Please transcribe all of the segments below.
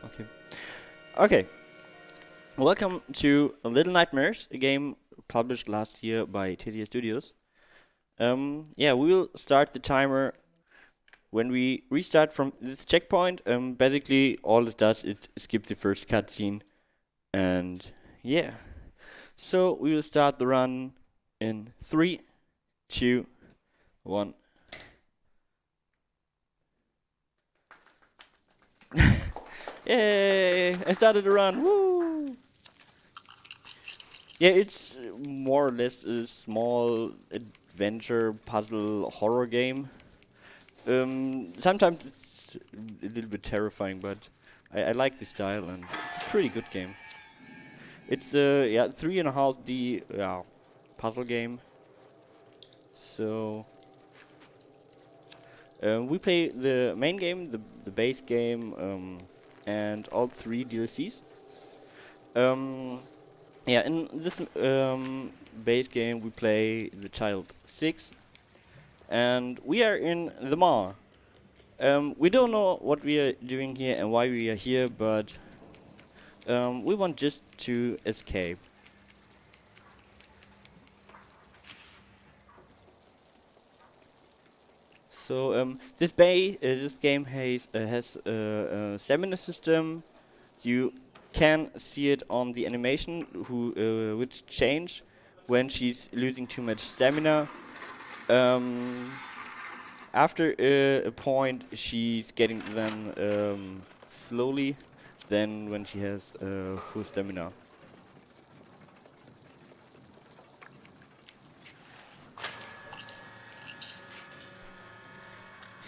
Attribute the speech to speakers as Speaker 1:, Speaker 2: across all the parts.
Speaker 1: Okay. Okay. Welcome to Little Nightmares, a game published last year by TCS Studios. Yeah, we will start the timer when we restart from this checkpoint. Basically, all it does is skip the first cutscene, and yeah. So we will start the run in 3, 2, 1. Yay! I started the run. Woo! Yeah, it's more or less a small adventure puzzle horror game. Sometimes it's a little bit terrifying, but I like the style and it's a pretty good game. It's a 3.5D puzzle game. So we play the main game, the base game, and all 3 DLCs. Yeah, in this base game we play the child 6, and we are in the mall. We don't know what we are doing here and why we are here, but we want just to escape. So this game has a stamina system. You can see it on the animation, which change when she's losing too much stamina. After a point, she's getting then slowly than when she has full stamina.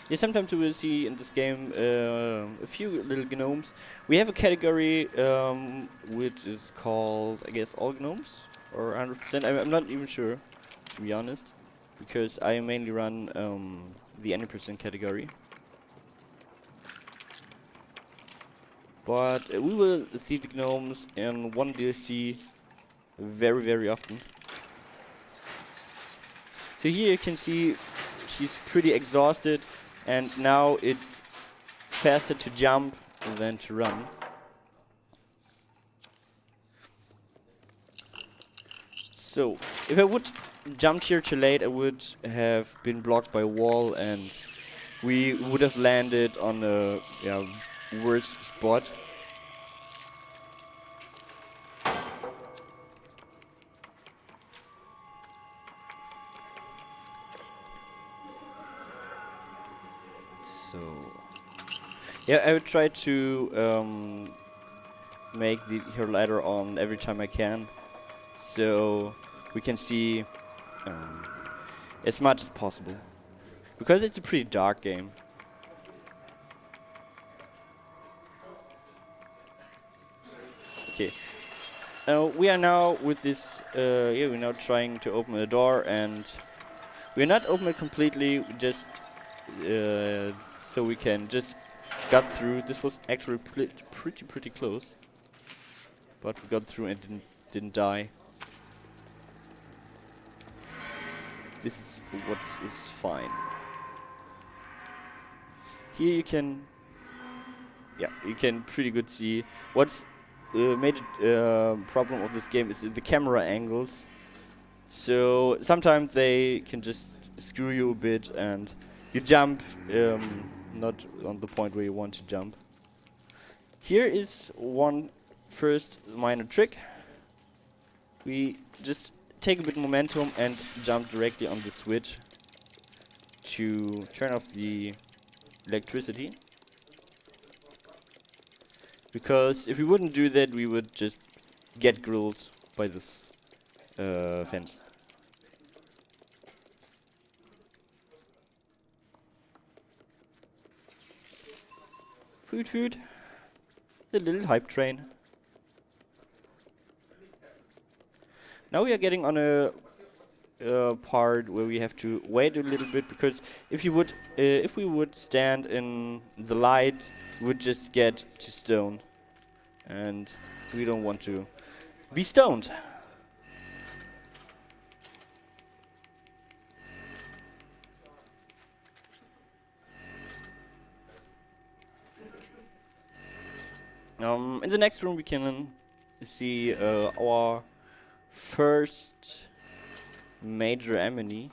Speaker 1: Yeah, sometimes you will see in this game a few little gnomes. We have a category which is called, I guess, all gnomes, or 100%. I'm not even sure, to be honest, because I mainly run the any percent category. But we will see the gnomes in one DLC very, very often. So here you can see she's pretty exhausted. And now it's faster to jump than to run. So, if I would jumped here too late, I would have been blocked by a wall and we would have landed on a worse spot. Yeah, I would try to make her ladder on every time I can, so we can see as much as possible, because it's a pretty dark game. Okay, we are now with this. We're now trying to open a door, and we're not opening it completely. Just so we can just got through. This was actually pretty close, but we got through and didn't die. This is what is fine. Here you can pretty good see what's major problem of this game is the camera angles. So sometimes they can just screw you a bit and you jump not on the point where you want to jump. Here is one first minor trick. We just take a bit of momentum and jump directly on the switch to turn off the electricity. Because if we wouldn't do that, we would just get grilled by this fence. Food. The little hype train. Now we are getting on a part where we have to wait a little bit, because if we would stand in the light, we would just get to stone, and we don't want to be stoned. In the next room we can see our first major enemy.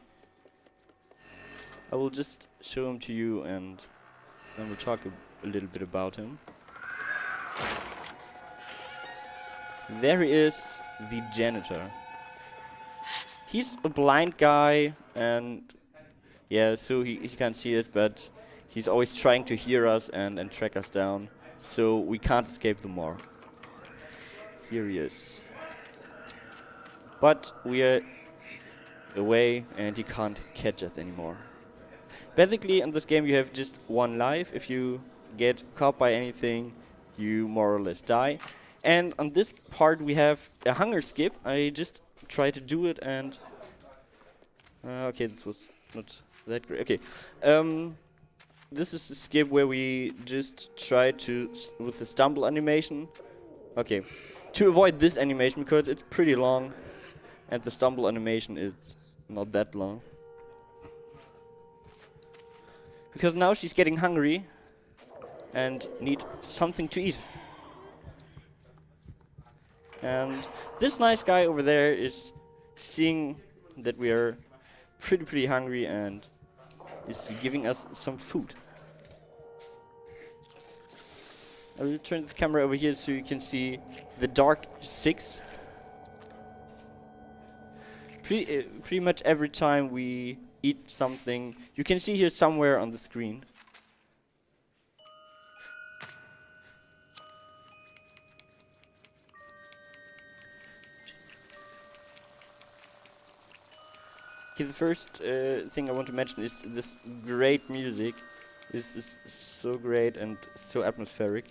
Speaker 1: I will just show him to you and then we'll talk a little bit about him. There he is, the janitor. He's a blind guy and yeah, so he can't see us, but he's always trying to hear us and track us down, so we can't escape them more. Here he is. But we are away and he can't catch us anymore. Basically, in this game you have just one life. If you get caught by anything, you more or less die. And on this part we have a hunger skip. I just tried to do it and... okay, this was not that great. Okay, this is the skip where we just try to, with the stumble animation. Okay, to avoid this animation, because it's pretty long, and the stumble animation is not that long. Because now she's getting hungry and need something to eat. And this nice guy over there is seeing that we are pretty hungry and is giving us some food. I will turn this camera over here so you can see the dark 6. Pretty much every time we eat something, you can see here somewhere on the screen. Okay, the first thing I want to mention is this great music. This is so great and so atmospheric.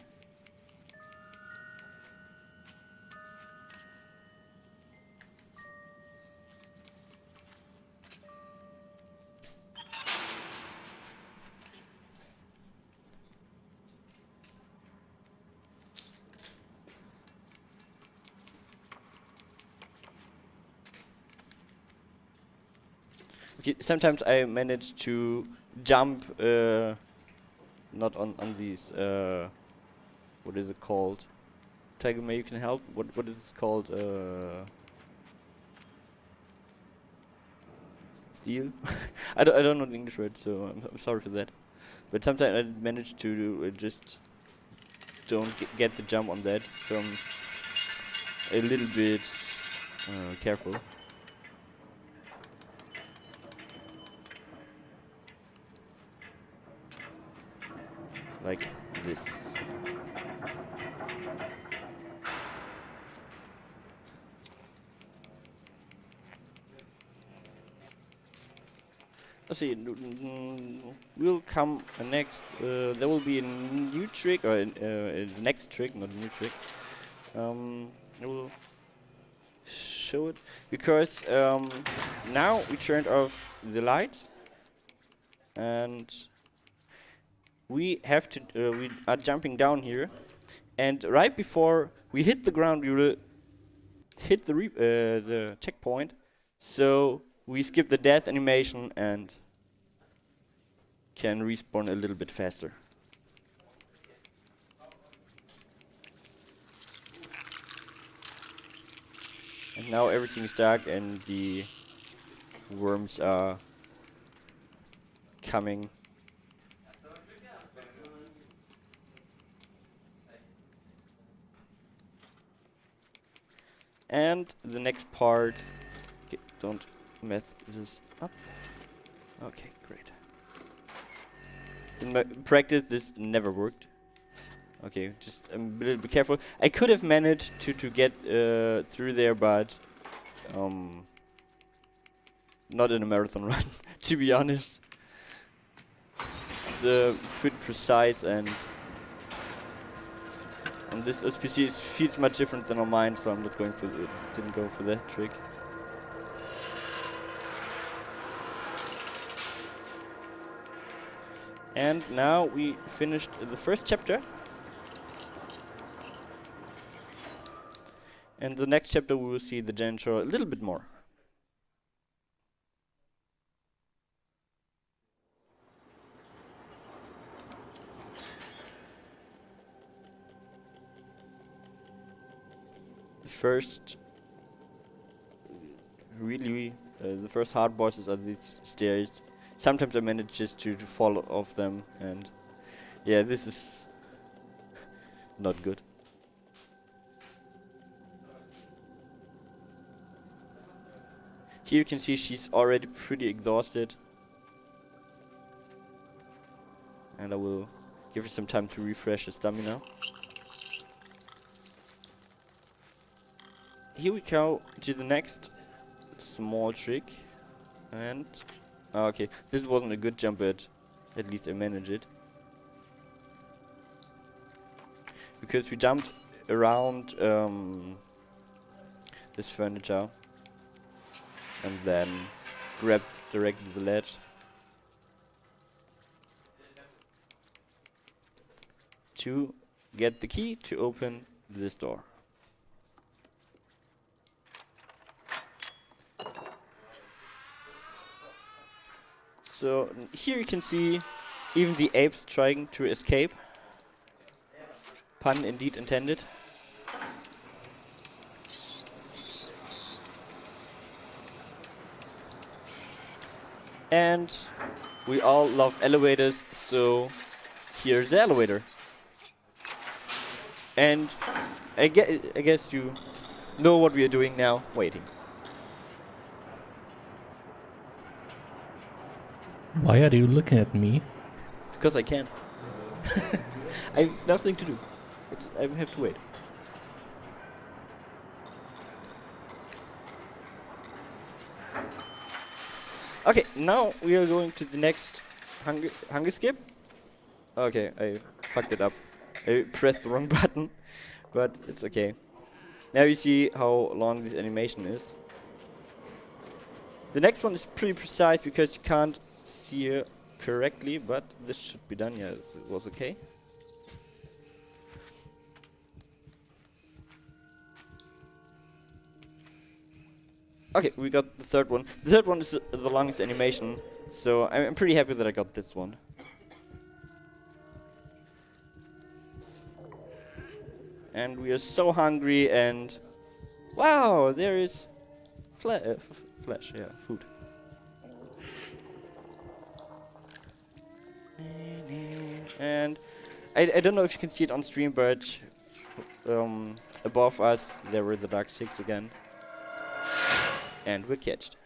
Speaker 1: Okay, sometimes I manage to jump, not on these, what is it called? Tiger, May, you can help? What is this called? Steel? I don't know the English word, so I'm sorry for that. But sometimes I manage to just don't get the jump on that, so I'm a little bit careful. Like this. Let's see, will come next. There will be a new trick, or the next trick, not a new trick. I will show it because now we turned off the lights and we have to. We are jumping down here, and right before we hit the ground, we will hit the checkpoint. So we skip the death animation and can respawn a little bit faster. And now everything is dark and the worms are coming. And the next part, okay, don't mess this up. Okay, great. In my practice, this never worked. Okay, just a little bit careful. I could have managed to get through there, but not in a marathon run, to be honest. It's pretty precise and on this SPC it feels much different than on mine, so I'm not going for didn't go for that trick. And now we finished the first chapter. And the next chapter we will see the janitor a little bit more. the first the first hard bosses are these stairs. Sometimes I manage just to fall off them, and yeah, this is not good. Here you can see she's already pretty exhausted, and I will give her some time to refresh her stamina. Here we go to the next small trick, and okay, this wasn't a good jump, but at least I managed it. Because we jumped around this furniture and then grabbed directly the ledge to get the key to open this door. So here you can see even the apes trying to escape. Pun indeed intended. And we all love elevators, so here's the elevator. And I guess you know what we are doing now, waiting.
Speaker 2: Why are you looking at me?
Speaker 1: Because I can. I have nothing to do. I have to wait. Okay, now we are going to the next hunger skip. Okay, I fucked it up. I pressed the wrong button, but it's okay. Now you see how long this animation is. The next one is pretty precise because you can't see her correctly, but this should be done. Yes, it was okay. Okay, we got the third one. The third one is the longest animation, so I'm pretty happy that I got this one. And we are so hungry, and wow, there is flesh, yeah, food. And I don't know if you can see it on stream, but above us there were the Dark Six again. And we're catched.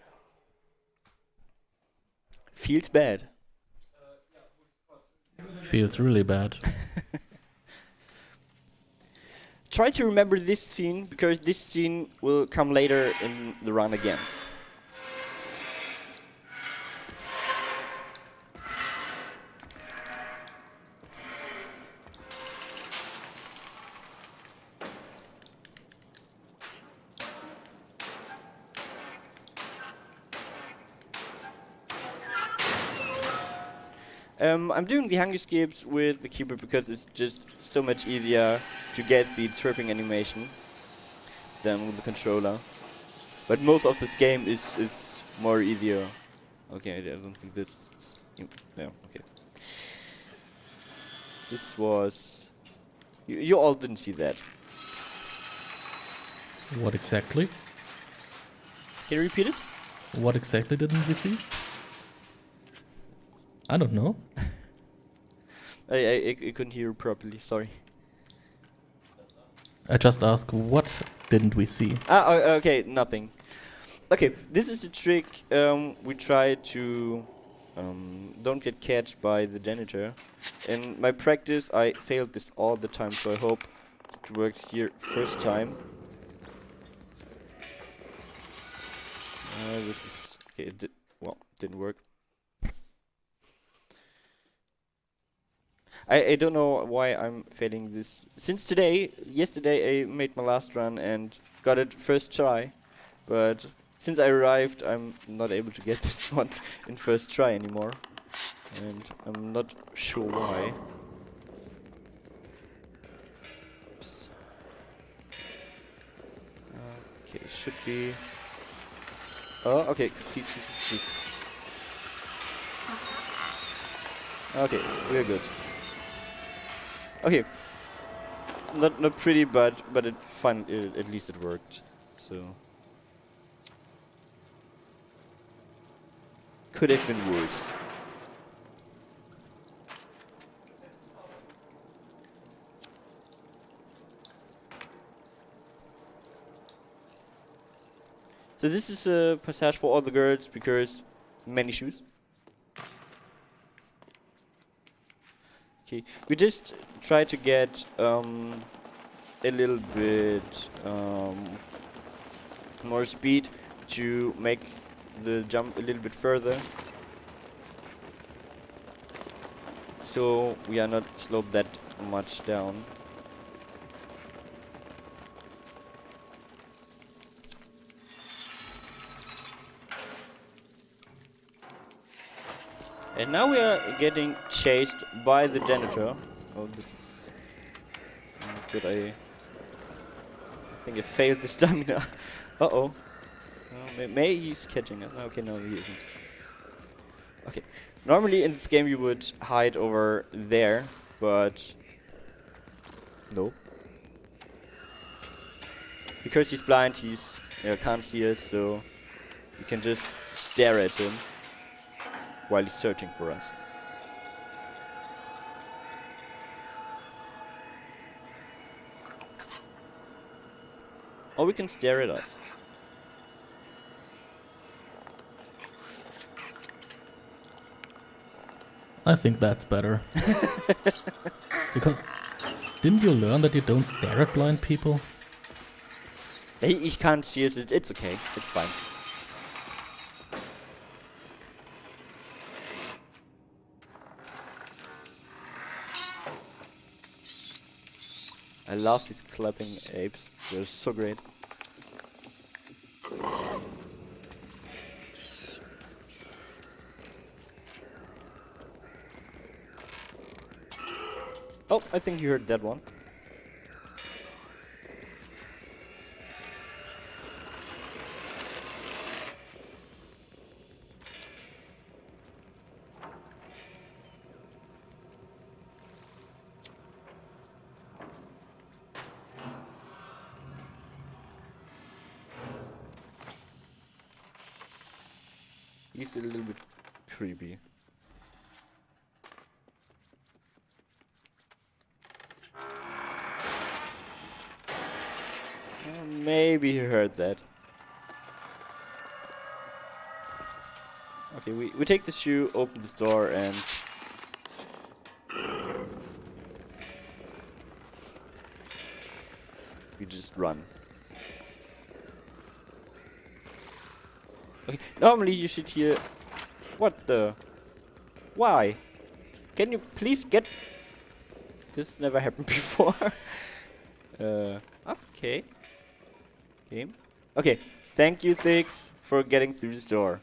Speaker 1: Feels bad.
Speaker 2: Feels really bad.
Speaker 1: Try to remember this scene, because this scene will come later in the run again. I'm doing the hunger skips with the keyboard because it's just so much easier to get the chirping animation than with the controller. But most of this game is more easier. Okay, I don't think that's... yeah, okay. This was... You all didn't see that.
Speaker 2: What exactly?
Speaker 1: Can you repeat it?
Speaker 2: What exactly didn't we see? I don't know.
Speaker 1: I couldn't hear properly, sorry.
Speaker 2: I just asked, what didn't we see?
Speaker 1: Okay, nothing. Okay, this is a trick we try to don't get catched by the janitor. In my practice, I failed this all the time, so I hope it works here first time. This is okay. It didn't work. I don't know why I'm failing this. Since yesterday I made my last run and got it first try, but since I arrived I'm not able to get this one in first try anymore, and I'm not sure why. Oops. Okay, should be... Oh, okay, please. Okay, we're good. Okay, not pretty, but it fun. At least it worked. So could have been worse. So this is a passage for all the girls because many shoes. Okay, we just try to get a little bit more speed to make the jump a little bit further, so we are not sloped that much down. And now we are getting chased by the janitor. Oh, this is not good. I think I failed the stamina. Uh-oh. May he's catching us. Okay, no, he isn't. Okay. Normally in this game you would hide over there, but no. Because he's blind, he's can't see us, so you can just stare at him while he's searching for us. Or we can stare at us.
Speaker 2: I think that's better. Because didn't you learn that you don't stare at blind people?
Speaker 1: He can't see us, it's okay, it's fine. I love these clapping apes. They're so great. Oh, I think you heard that one. He's a little bit creepy. Maybe he heard that. Okay, we take the shoe, open this door, and we just run. Okay, normally you should hear... What the... Why? Can you please get... This never happened before. Okay. Game. Okay, thank you, Thix, for getting through this door.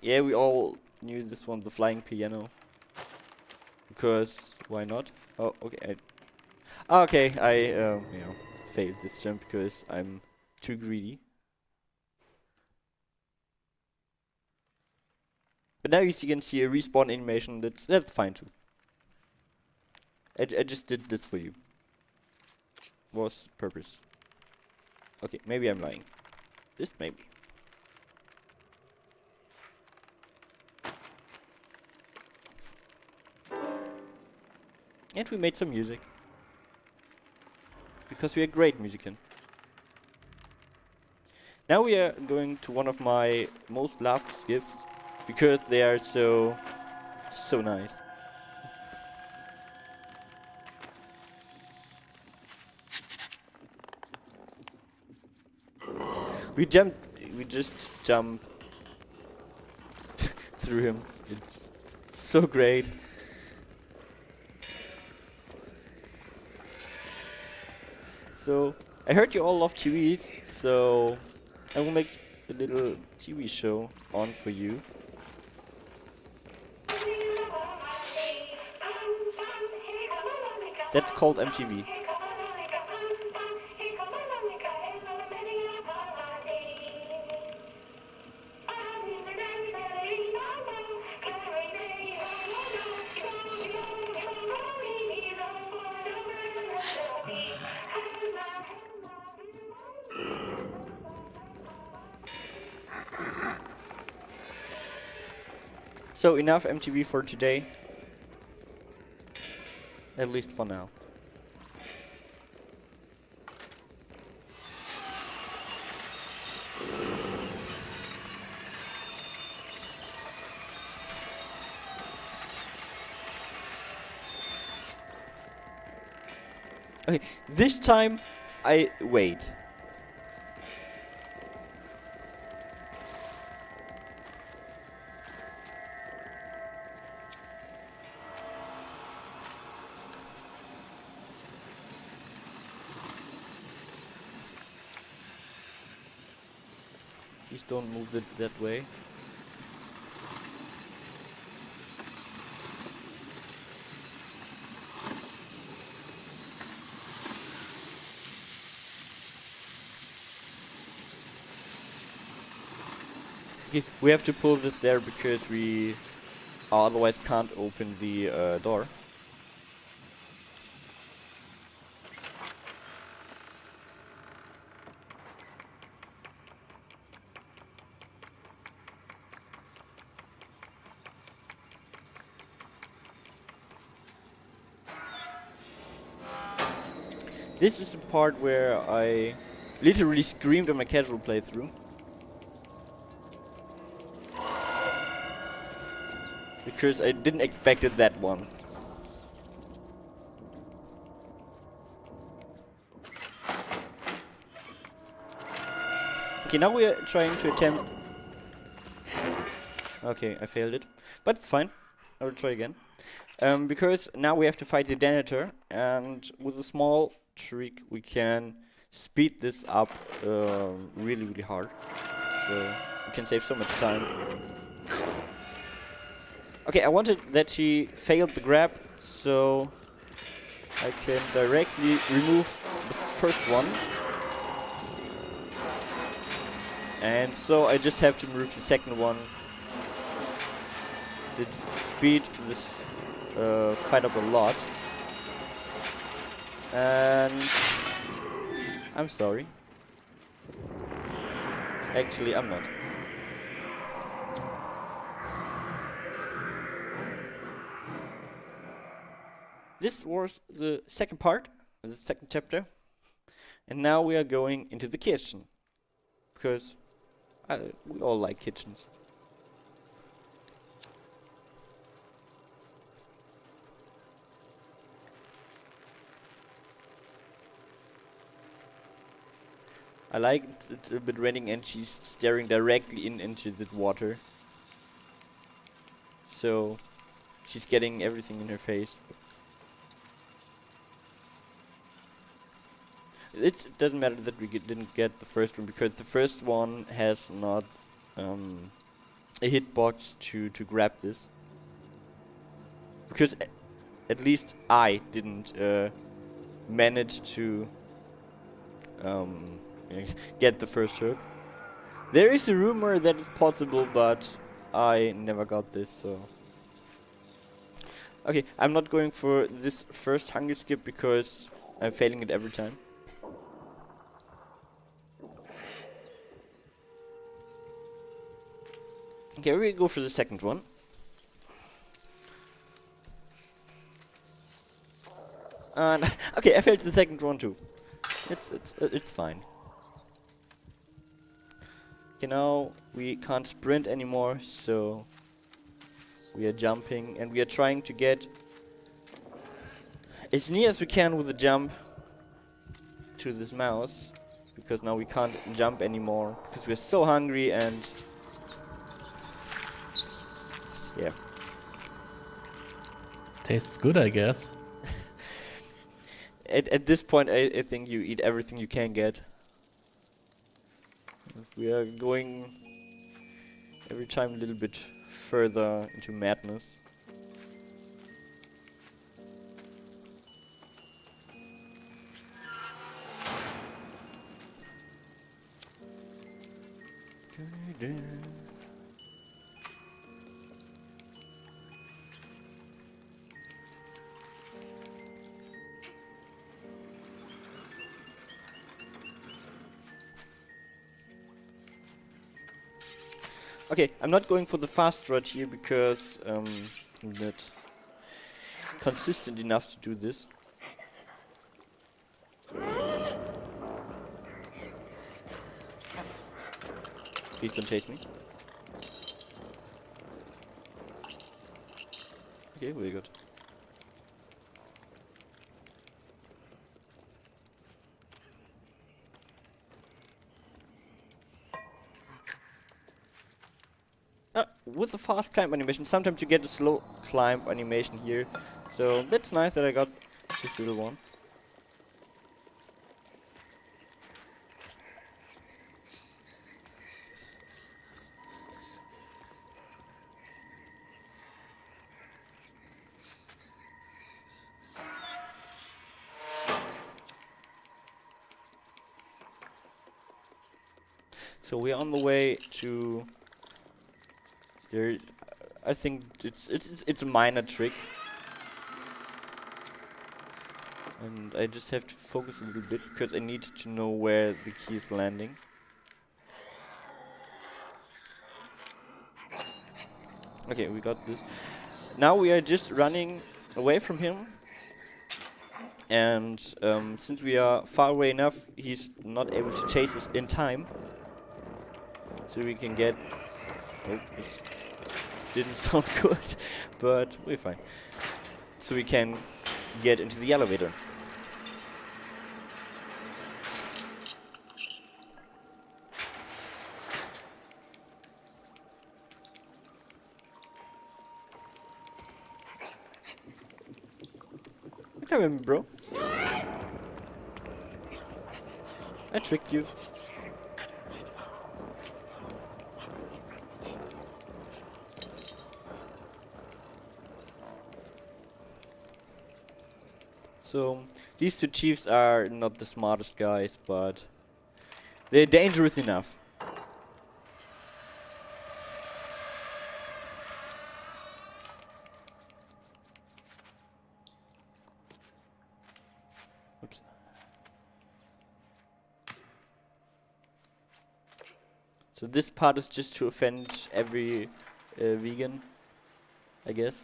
Speaker 1: Yeah, we all knew this one, the flying piano. Because why not? Oh, okay. I failed this jump because I'm too greedy. But now you can see a respawn animation. That's fine too. I just did this for you. Was purpose. Okay, maybe I'm lying. Just maybe. And we made some music. Because we are great musicians. Now we are going to one of my most loved skips. Because they are so nice. We just jump through him. It's so great. So, I heard you all love TVs, so I will make a little TV show on for you. That's called MTV. So enough MTV for today. At least for now. Okay, this time I wait. Please don't move it that way. Okay, we have to pull this there because we otherwise can't open the door. This is the part where I literally screamed on my casual playthrough. Because I didn't expect it that one. Okay, now we are trying to attempt... Okay, I failed it. But it's fine. I will try again. Because now we have to fight the janitor, and with a small trick we can speed this up really, really hard. So we can save so much time. Okay, I wanted that he failed the grab, so I can directly remove the first one. And so I just have to remove the second one. To speed this fight up a lot. And I'm sorry. Actually, I'm not. This was the second part, the second chapter. And now we are going into the kitchen. Because we all like kitchens. I like it a bit raining and she's staring directly into the water. So she's getting everything in her face. It doesn't matter that we didn't get the first one, because the first one has not a hitbox to grab this. Because at least I didn't manage to get the first hook. There is a rumor that it's possible, but I never got this, so... Okay, I'm not going for this first hunger skip because I'm failing it every time. Okay, we go for the second one. And okay, I failed the second one too. It's fine. Okay, now we can't sprint anymore, so we are jumping and we are trying to get as near as we can with the jump to this mouse, because now we can't jump anymore because we're so hungry and yeah.
Speaker 2: Tastes good, I guess.
Speaker 1: At this point, I think you eat everything you can get. We are going every time a little bit further into madness. Okay, I'm not going for the fast route here because I'm not consistent enough to do this. Please don't chase me. Okay, very good. With the fast climb animation, sometimes you get a slow climb animation here. So that's nice that I got this little one. So we're on the way to there. I think it's a minor trick, and I just have to focus a little bit because I need to know where the key is landing. Okay, we got this. Now we are just running away from him, and since we are far away enough, he's not able to chase us in time. So we can get... Oh, this didn't sound good, but we're fine. So we can get into the elevator. Come in, bro. I tricked you. So, these two chiefs are not the smartest guys, but they're dangerous enough. Oops. So this part is just to offend every vegan, I guess.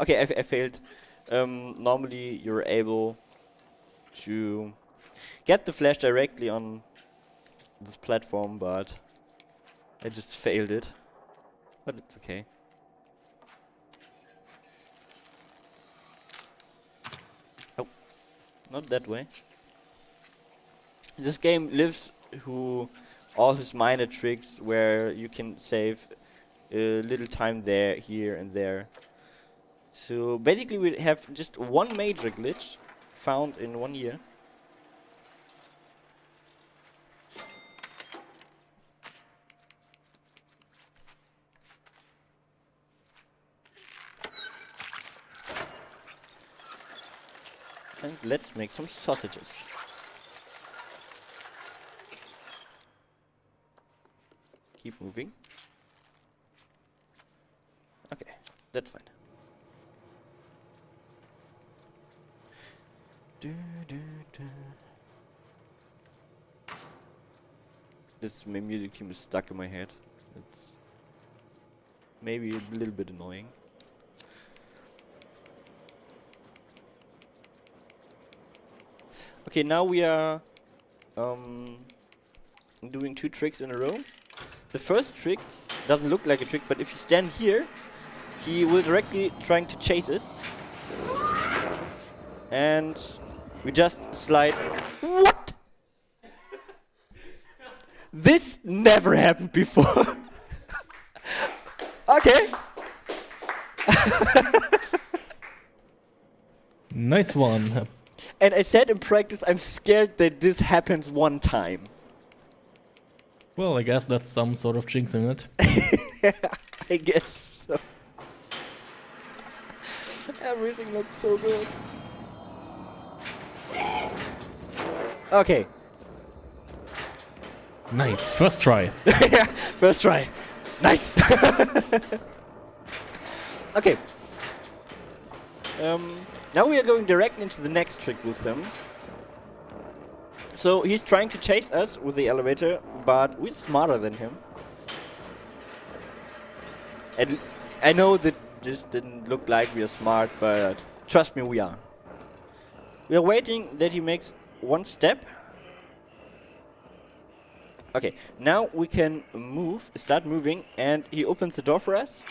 Speaker 1: Okay, I failed. Normally you're able to get the flash directly on this platform, but I just failed it. But it's okay. Oh, not that way. This game lives through all his minor tricks where you can save a little time there, here and there. So basically we have just one major glitch found in 1 year. And let's make some sausages. Keep moving. Okay, that's fine. This music theme is stuck in my head. It's maybe a little bit annoying. Okay, now we are doing 2 tricks in a row. The first trick doesn't look like a trick, but if you stand here, he will directly trying to chase us. And we just slide. What? This never happened before. Okay.
Speaker 2: Nice one.
Speaker 1: And I said in practice, I'm scared that this happens one time.
Speaker 2: Well, I guess that's some sort of jinxing it.
Speaker 1: I guess so. Everything looks so good. Okay.
Speaker 2: Nice, first try.
Speaker 1: Yeah, first try. Nice. Okay. Now we are going directly into the next trick with him. So he's trying to chase us with the elevator, but we're smarter than him. And I know that this didn't look like we are smart, but trust me, we are. We are waiting that he makes one step. Okay, now we can start moving, and he opens the door for us.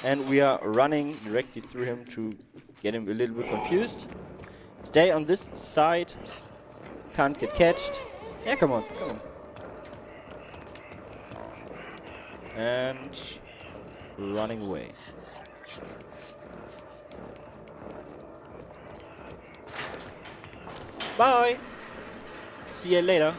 Speaker 1: And we are running directly through him to get him a little bit confused. Stay on this side. Can't get catched. Yeah, come on, come on. And running away. Bye. See you later.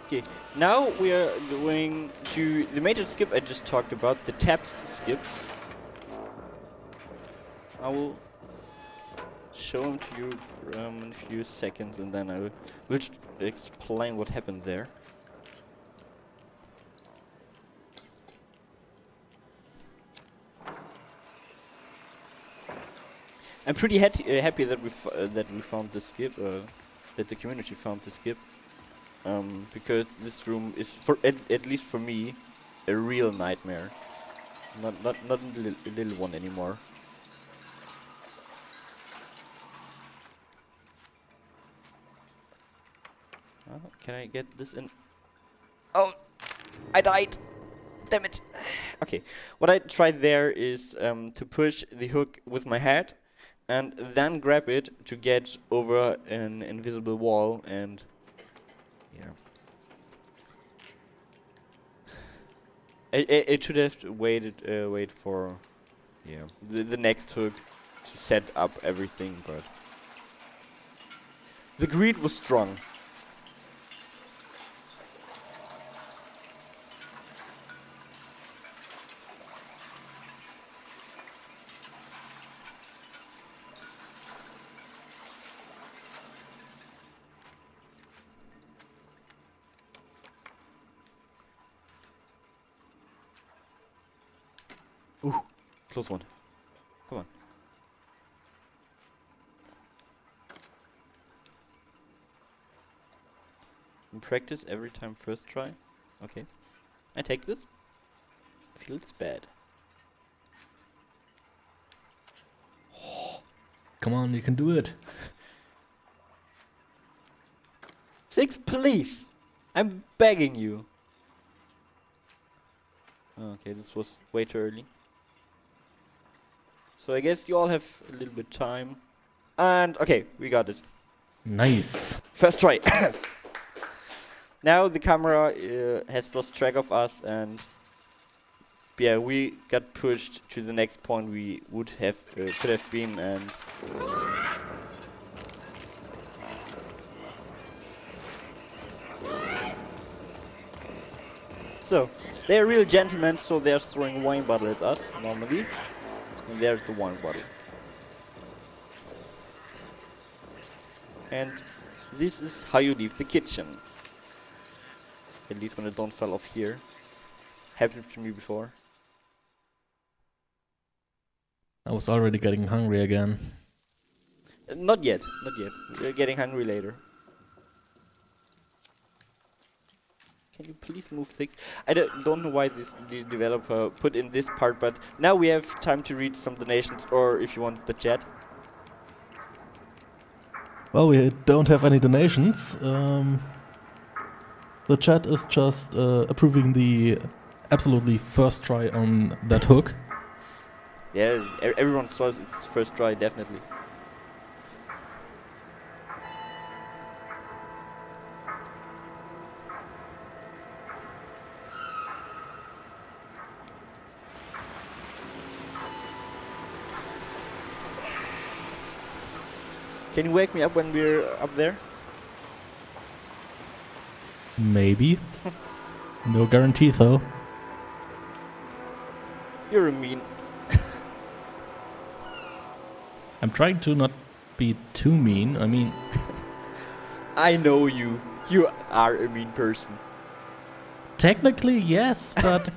Speaker 1: Okay, now we are going to the major skip I just talked about, the taps skip. I will show them to you in a few seconds, and then I will explain what happened there. I'm pretty happy that we found the skip, that the community found the skip. Because this room is, at least for me, a real nightmare. Not a little one anymore. Can I get this in? Oh, I died. Damn it. Okay, what I tried there is to push the hook with my head, and then grab it to get over an invisible wall and. Yeah. It should have wait for, the next hook to set up everything, but the greed was strong. Ooh, close one. Come on. In practice, every time first try. Okay. I take this. Feels bad.
Speaker 2: Come on, you can do it.
Speaker 1: 6, please! I'm begging you. Okay, this was way too early. So I guess you all have a little bit time. And okay, we got it.
Speaker 2: Nice.
Speaker 1: First try. Now the camera has lost track of us, and yeah, we got pushed to the next point we would have could have been, and so they're real gentlemen, so they're throwing wine bottle at us normally. And there's the wine bottle. And this is how you leave the kitchen. At least when I don't fall off here. Happened to me before.
Speaker 2: I was already getting hungry again.
Speaker 1: Not yet, not yet. We're getting hungry later. Can you please move 6? I don't know why the developer put in this part, but now we have time to read some donations, or if you want the chat.
Speaker 2: Well, we don't have any donations. The chat is just approving the absolutely first try on that hook.
Speaker 1: Yeah, everyone saws its first try, definitely. Can you wake me up when we're up there?
Speaker 2: Maybe. No guarantee though.
Speaker 1: You're a mean.
Speaker 2: I'm trying to not be too mean. I mean,
Speaker 1: I know you. You are a mean person.
Speaker 2: Technically, yes, but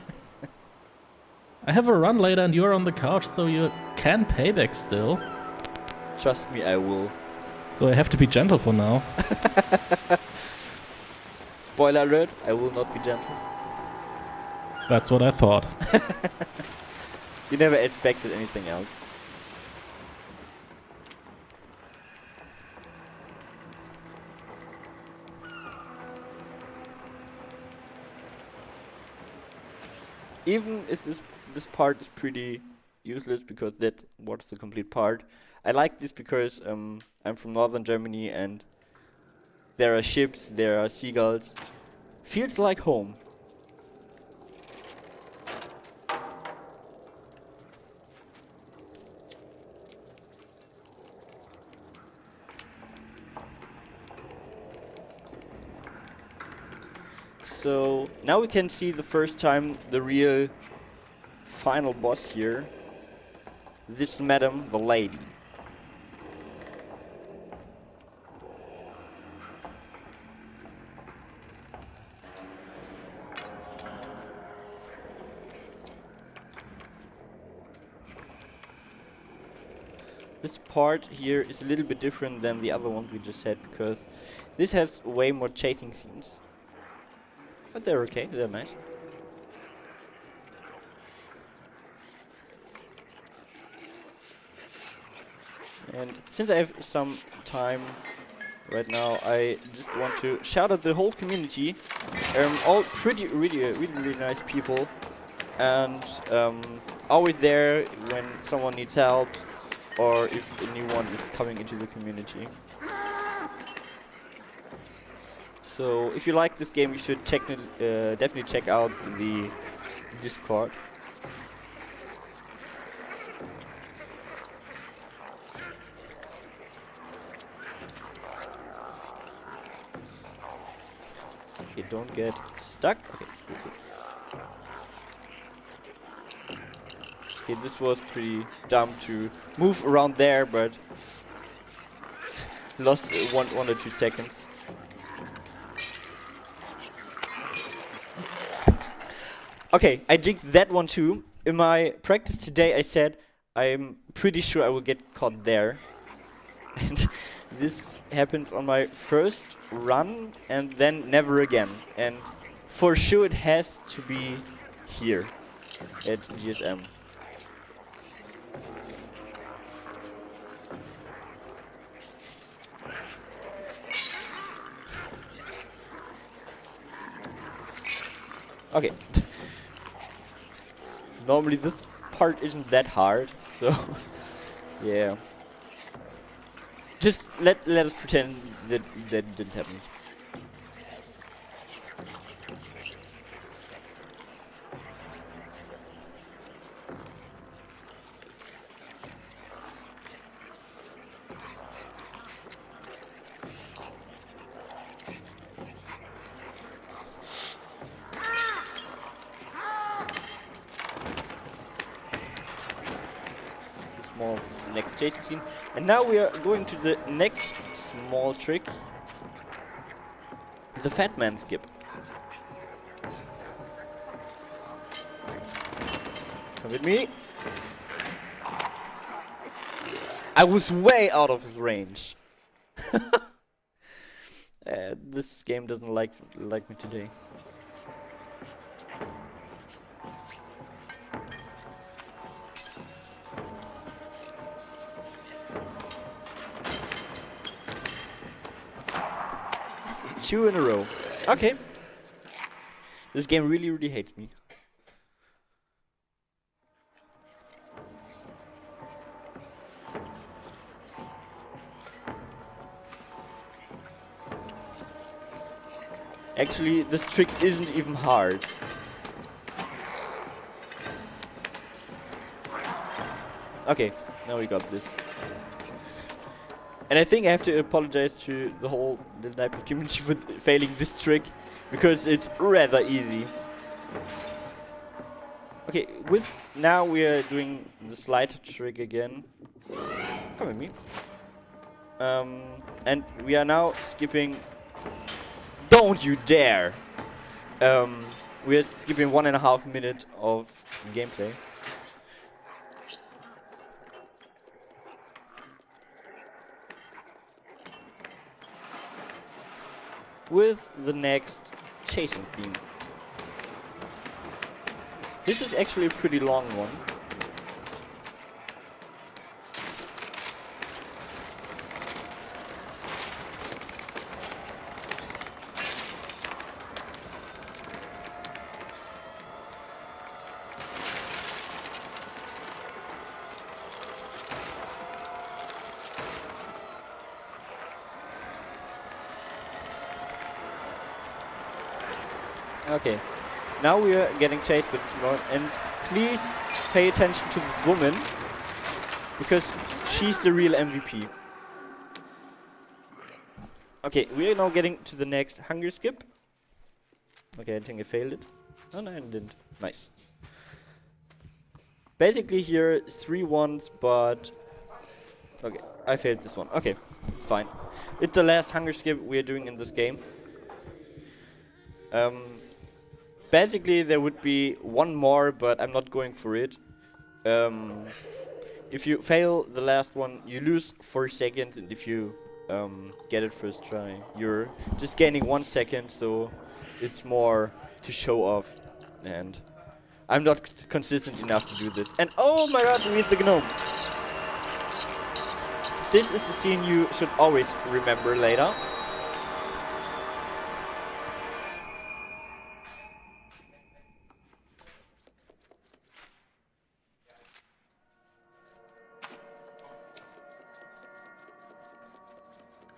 Speaker 2: I have a run later and you're on the couch, so you can payback still.
Speaker 1: Trust me, I will.
Speaker 2: So I have to be gentle for now.
Speaker 1: Spoiler alert, I will not be gentle.
Speaker 2: That's what I thought.
Speaker 1: You never expected anything else. Even if this part is pretty useless because that was the complete part. I like this because I'm from northern Germany and there are ships, there are seagulls. Feels like home. So now we can see the first time the real final boss here. This madam, the lady. This part here is a little bit different than the other ones we just had because this has way more chasing scenes. But they're okay, they're nice. And since I have some time right now, I just want to shout out the whole community. All really nice people. And always there when someone needs help or if anyone is coming into the community. So if you like this game, you should definitely check out the Discord. Okay, don't get stuck. Okay, good. Okay, this was pretty dumb to move around there, but lost one or 2 seconds. Okay, I jinxed that one too. In my practice today, I said I'm pretty sure I will get caught there. And this happens on my first run and then never again. And for sure it has to be here at GSM. Okay. Normally this part isn't that hard, so yeah. Just let us pretend that didn't happen. Small next chasing scene, and now we are going to the next small trick, the fat man skip. Come with me. I was way out of his range. This game doesn't like me today. Two in a row. Okay. This game really hates me. Actually, this trick isn't even hard. Okay, now we got this. And I think I have to apologize to the whole Nightbot community for failing this trick, because it's rather easy. Okay, now we are doing the slide trick again. Come with me. And we are now skipping Don't you dare! We are skipping 1.5 minutes of gameplay. With the next chasing theme. This is actually a pretty long one. Okay, now we are getting chased with Simone, and please pay attention to this woman, because she's the real MVP. Okay, we are now getting to the next hunger skip. Okay, I think I failed it. Oh no, I didn't. Nice. Basically here, 3 ones, but... Okay, I failed this one. Okay, it's fine. It's the last hunger skip we are doing in this game. Basically, there would be one more, but I'm not going for it. If you fail the last one, you lose 4 seconds, and if you get it first try, you're just gaining 1 second, so it's more to show off. And I'm not consistent enough to do this. And oh my god, read the gnome! This is a scene you should always remember later.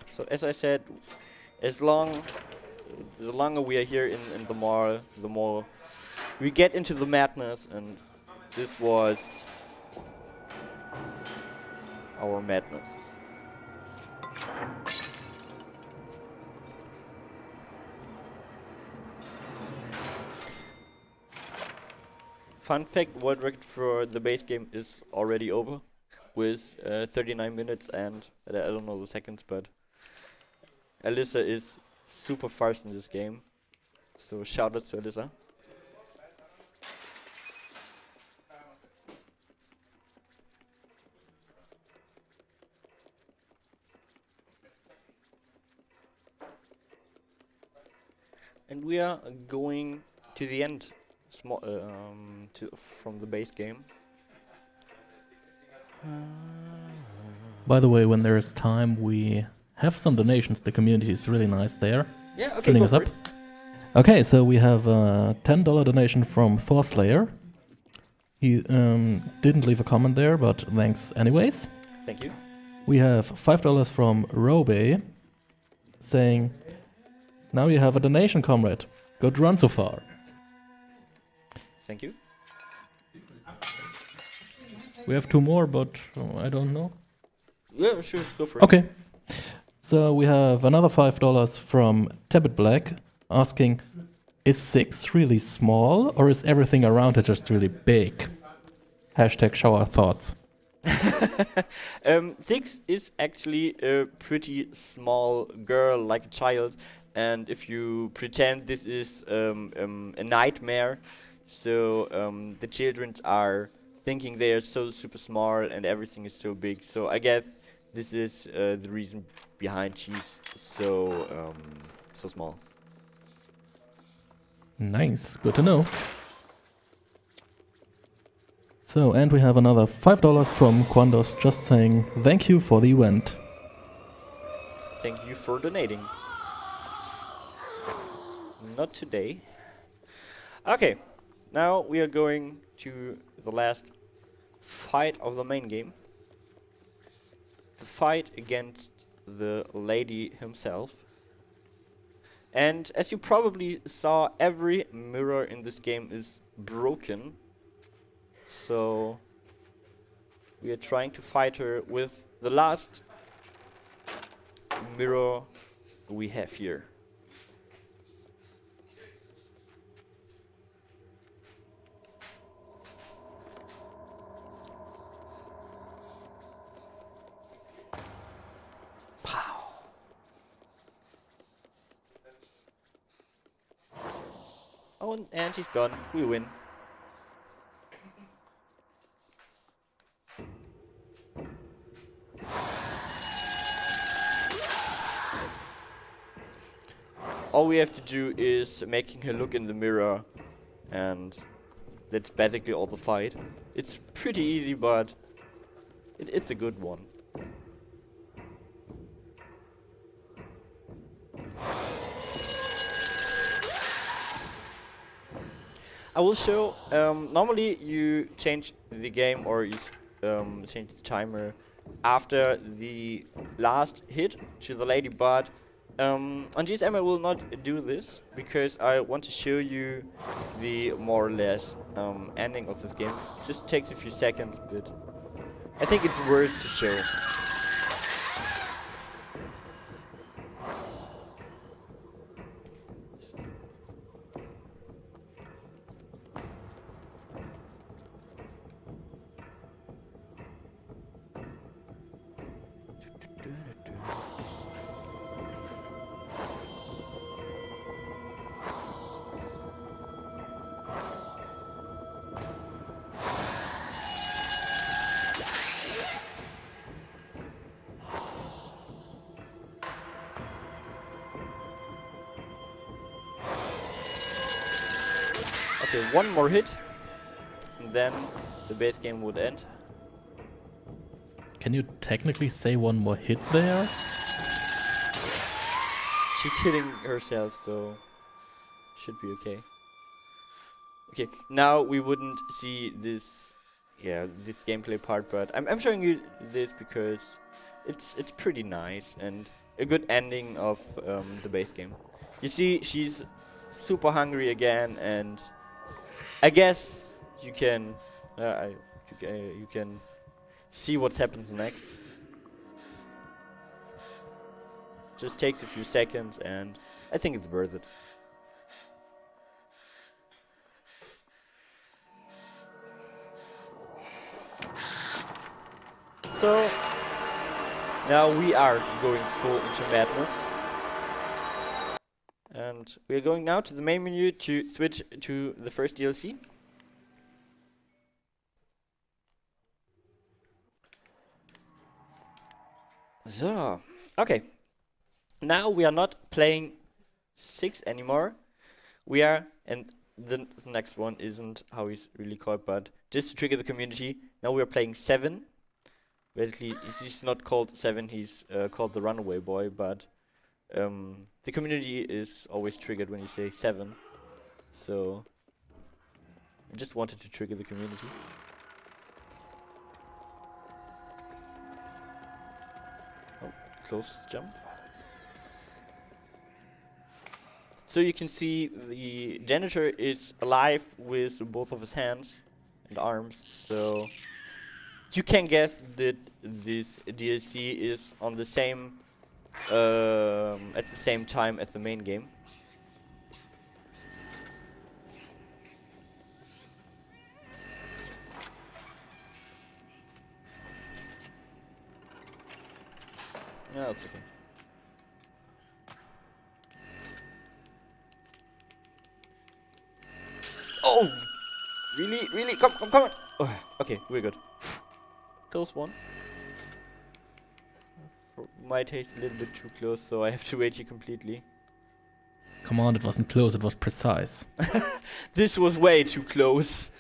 Speaker 1: So as I said, the longer we are here in the mall, the more we get into the madness, and this was our madness. Fun fact, world record for the base game is already over with 39 minutes and I don't know the seconds, but Alyssa is super fast in this game, so shoutouts to Alyssa. And we are going to the end, from the base game.
Speaker 2: By the way, when there is time, we have some donations. The community is really nice there.
Speaker 1: Yeah, okay,
Speaker 2: Filling
Speaker 1: go
Speaker 2: us
Speaker 1: for
Speaker 2: up.
Speaker 1: it.
Speaker 2: Okay, so we have a $10 donation from Thorslayer. He didn't leave a comment there, but thanks anyways.
Speaker 1: Thank you.
Speaker 2: We have $5 from Robe, saying, "Now you have a donation, comrade. Good run so far."
Speaker 1: Thank you.
Speaker 2: We have 2 more, but I don't know.
Speaker 1: Yeah, sure, go for it.
Speaker 2: Okay. So we have another $5 from Tabit Black, asking, "Is 6 really small, or is everything around it just really big?" Hashtag show our thoughts.
Speaker 1: 6 is actually a pretty small girl, like a child, and if you pretend this is a nightmare, so the children are thinking they are so super smart and everything is so big. So I guess this is the reason behind she's so small.
Speaker 2: Nice, good to know. So, and we have another $5 from Quandos, just saying thank you for the event.
Speaker 1: Thank you for donating. Not today. Okay, now we are going to the last fight of the main game. The fight against the lady himself. And as you probably saw, every mirror in this game is broken. So we are trying to fight her with the last mirror we have here. Pow. Oh, and he's gone. We win. All we have to do is making her look in the mirror, and that's basically all the fight. It's pretty easy, but it's a good one. I will show, normally you change the game or you change the timer after the last hit to the lady, but on GSM I will not do this because I want to show you the more or less ending of this game. It just takes a few seconds, but I think it's worth to show. Okay, one more hit, and then the base game would end.
Speaker 2: Can you technically say one more hit there?
Speaker 1: She's hitting herself, so should be okay. Okay, now we wouldn't see this, this gameplay part, but I'm showing you this because it's pretty nice and a good ending of the base game. You see, she's super hungry again, and I guess you can you can see what happens next. Just takes a few seconds, and I think it's worth it. So now we are going full into madness. And we are going now to the main menu to switch to the first DLC. So, okay. Now we are not playing 6 anymore. We are, and the next one isn't how he's really called, but just to trigger the community, now we are playing 7. Basically, he's not called 7, he's called the Runaway Boy, but the community is always triggered when you say 7, so I just wanted to trigger the community. Oh, close jump. So you can see the janitor is alive with both of his hands and arms, so you can guess that this DLC is on the same at the same time as the main game. No, it's okay. Oh! Really? Really? Come on! Oh, okay, we're good. Close one. For my taste, a little bit too close, so I have to wait here completely.
Speaker 2: Come on, it wasn't close, it was precise.
Speaker 1: This was way too close.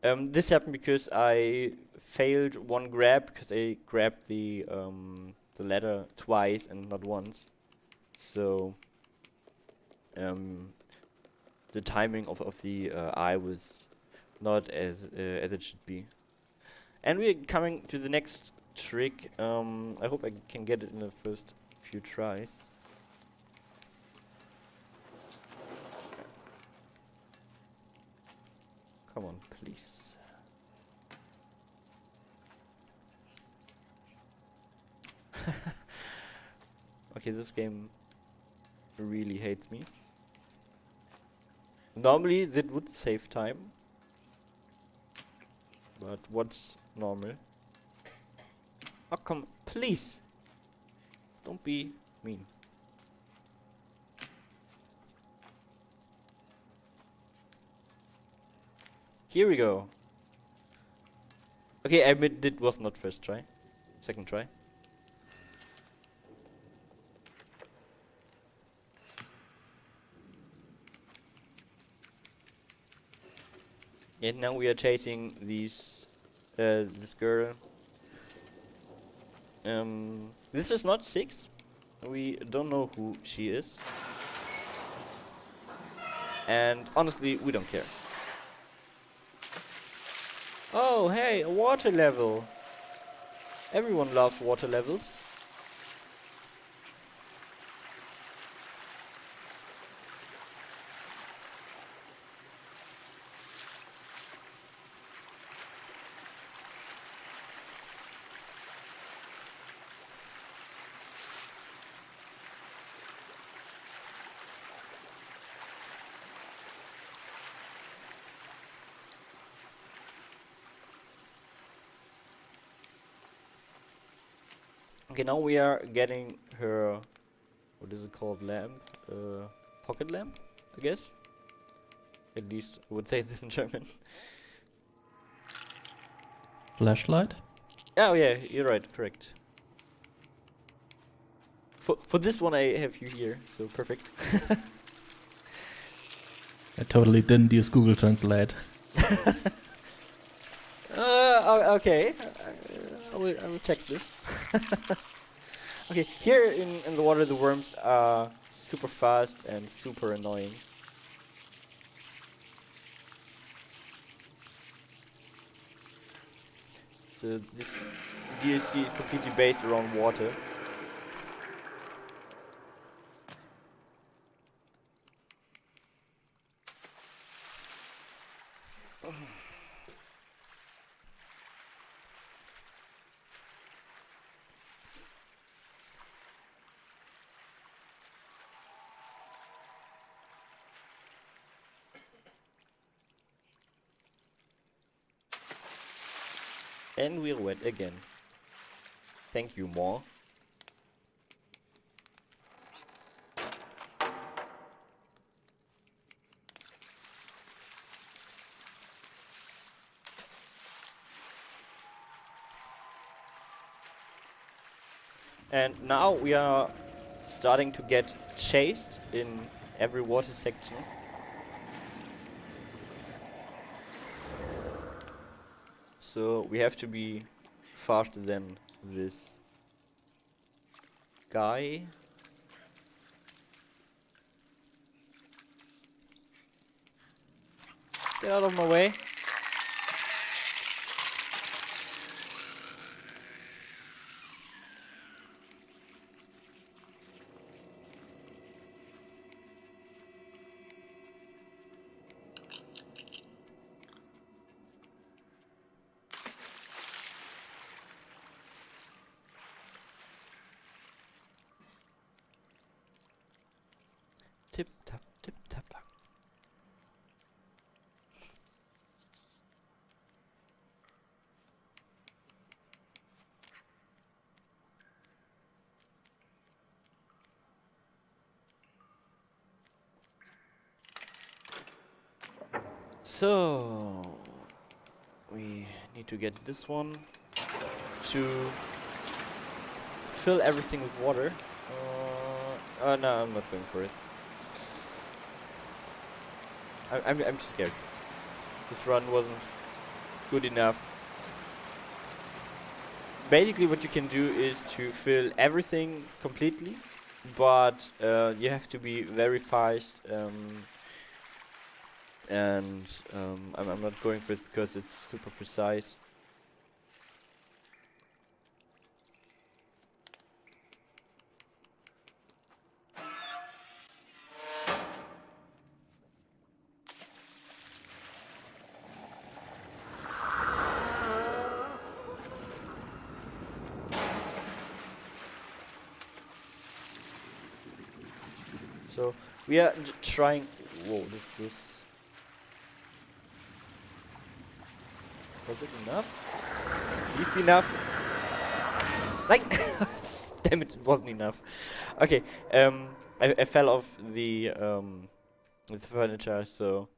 Speaker 1: This happened because I failed one grab, because I grabbed the ladder twice and not once. So the timing of the eye was not as it should be. And we're coming to the next trick. I hope I can get it in the first few tries. Come on, please. Okay, this game really hates me. Normally that would save time. But what's normal? Oh, come, please! Don't be mean. Here we go. Okay, I admit it was not first try. Second try. And now we are chasing this girl. This is not 6. We don't know who she is. And honestly, we don't care. Oh, hey, a water level. Everyone loves water levels. Okay, now we are getting her, what is it called, lamp? Pocket lamp, I guess? At least I would say this in German.
Speaker 2: Flashlight?
Speaker 1: Oh yeah, you're right, correct. For this one I have you here, so perfect.
Speaker 2: I totally didn't use Google Translate.
Speaker 1: Okay, I will check this. Okay, here in the water the worms are super fast and super annoying. So this DLC is completely based around water. And we're wet again. Thank you, more. And now we are starting to get chased in every water section. So we have to be faster than this guy. Get out of my way. Tip tap, tip tap. So we need to get this one to fill everything with water. Oh no, I'm not going for it. I'm scared. This run wasn't good enough. Basically what you can do is to fill everything completely, but you have to be very fast, and I'm not going for this because it's super precise. So we are trying. Whoa, this is. Was it enough? Please be enough. Like, damn it, it wasn't enough. Okay, I fell off the with the furniture, so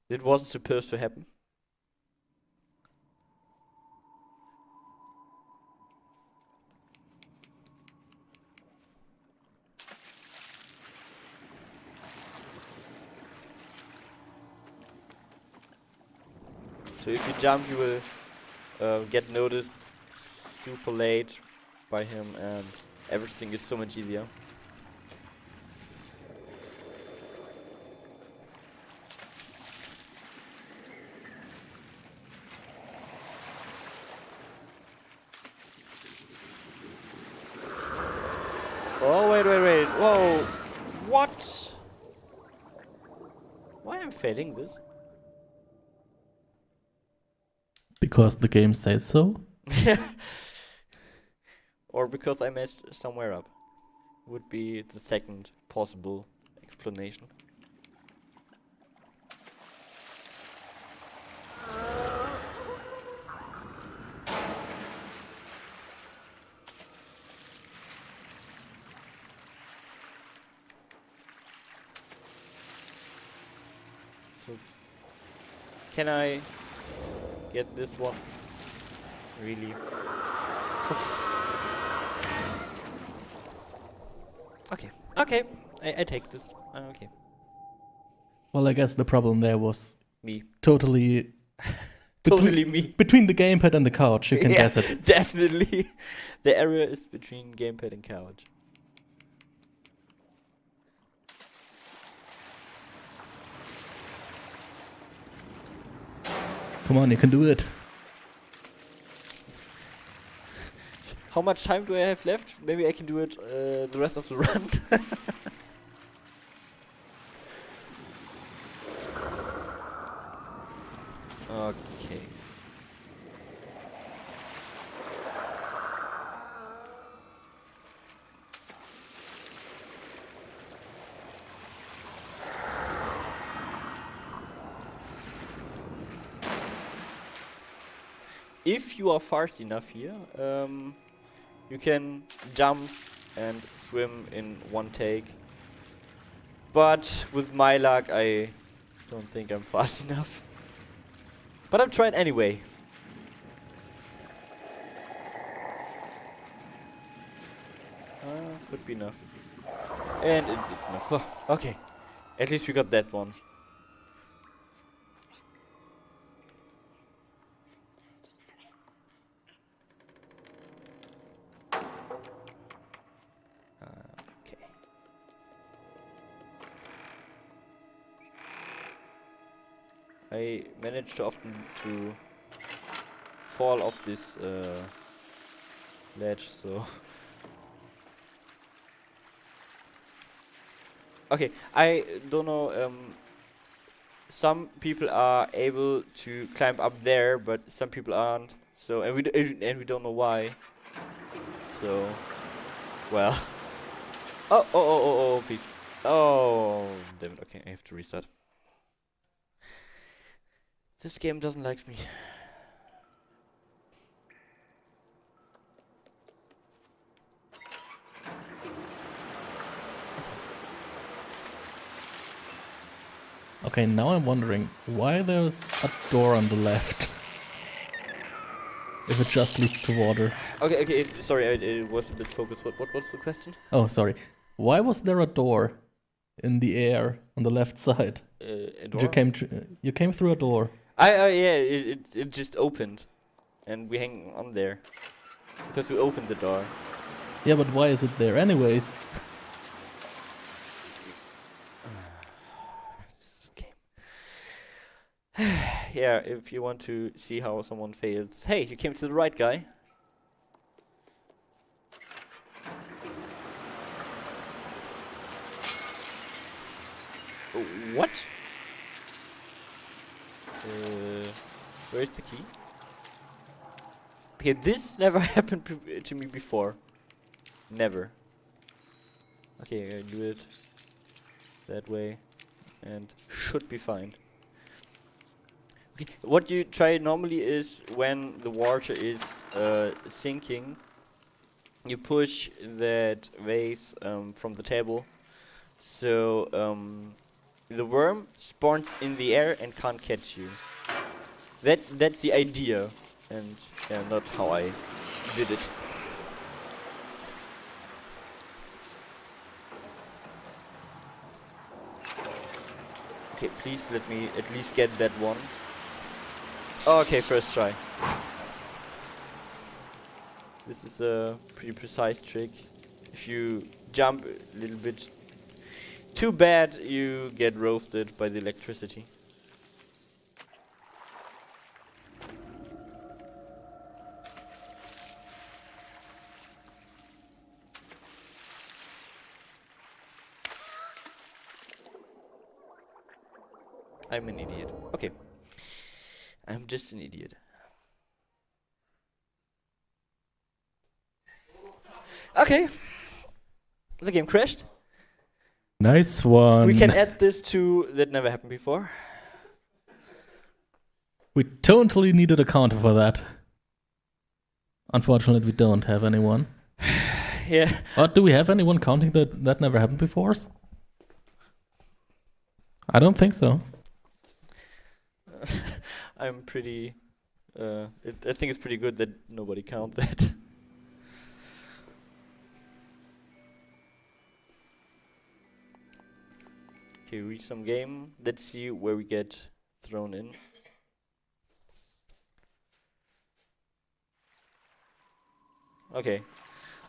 Speaker 1: it wasn't supposed to happen. So if you jump, you will get noticed super late by him, and everything is so much easier. Oh, wait. Whoa. What? Why am I failing this?
Speaker 2: Because the game says so?
Speaker 1: Or because I messed somewhere up. Would be the second possible explanation. So, can I get this one? Really? Okay, I take this. Okay.
Speaker 2: Well, I guess the problem there was
Speaker 1: Me.
Speaker 2: totally
Speaker 1: Totally me.
Speaker 2: between the gamepad and the couch. You can
Speaker 1: Yeah,
Speaker 2: guess it.
Speaker 1: Definitely. The area is between gamepad and couch.
Speaker 2: Come on, you can do it.
Speaker 1: How much time do I have left? Maybe I can do it the rest of the run. Okay. If you are fast enough here, you can jump and swim in one take. But with my luck, I don't think I'm fast enough. But I'm trying anyway. Could be enough. And it's enough. Oh, okay. At least we got that one. Okay. I managed to often to fall off this ledge, so okay, I don't know. Some people are able to climb up there, but some people aren't. So, and we don't know why. So, well. Oh, please. Oh, damn it. Okay, I have to restart. This game doesn't like me.
Speaker 2: Okay, now I'm wondering why there's a door on the left. If it just leads to water.
Speaker 1: Okay, sorry, it was a bit focused. What was the question?
Speaker 2: Oh, sorry. Why was there a door in the air on the left side?
Speaker 1: A door?
Speaker 2: You came through a door.
Speaker 1: Yeah, it just opened, and we hang on there because we opened the door.
Speaker 2: Yeah, but why is it there anyways?
Speaker 1: This game. Yeah, if you want to see how someone fails. Hey, you came to the right guy. What? Where's the key? Okay, this never happened to me before. Never. Okay, I do it that way, and should be fine. Okay. What you try normally is when the water is sinking, you push that vase from the table, so the worm spawns in the air and can't catch you. That's the idea, and yeah, not how I did it. Okay, please let me at least get that one. Okay, first try. This is a pretty precise trick. If you jump a little bit too bad, you get roasted by the electricity. I'm an idiot. Okay. I'm just an idiot. Okay. The game crashed.
Speaker 2: Nice one.
Speaker 1: We can add this to that never happened before.
Speaker 2: We totally needed a counter for that. Unfortunately, we don't have anyone.
Speaker 1: Yeah.
Speaker 2: Or do we have anyone counting that never happened before? I don't think so.
Speaker 1: I'm pretty... I think it's pretty good that nobody count that. Okay, read some game. Let's see where we get thrown in. Okay.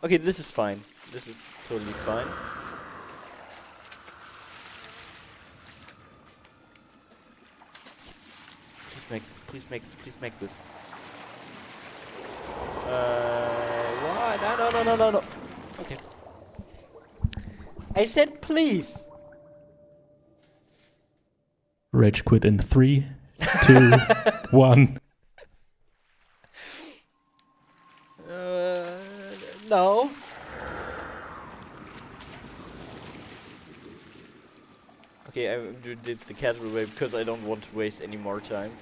Speaker 1: Okay, this is fine. This is totally fine. Please make this, please make this, please make this. What? No. Okay. I said please.
Speaker 2: Rage quit in 3, 2, 1.
Speaker 1: No. Okay, I did the casual way because I don't want to waste any more time.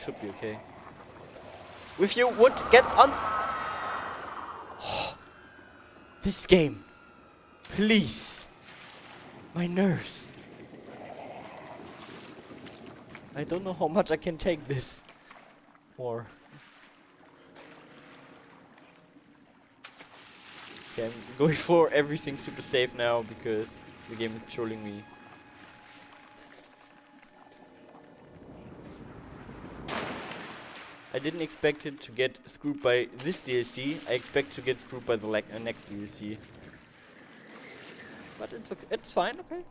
Speaker 1: Should be okay. If you would get on this game, please. My nerves. I don't know how much I can take this more. Okay, I'm going for everything super safe now because the game is trolling me. I didn't expect it to get screwed by this DLC. I expect to get screwed by the next DLC. But it's fine, okay.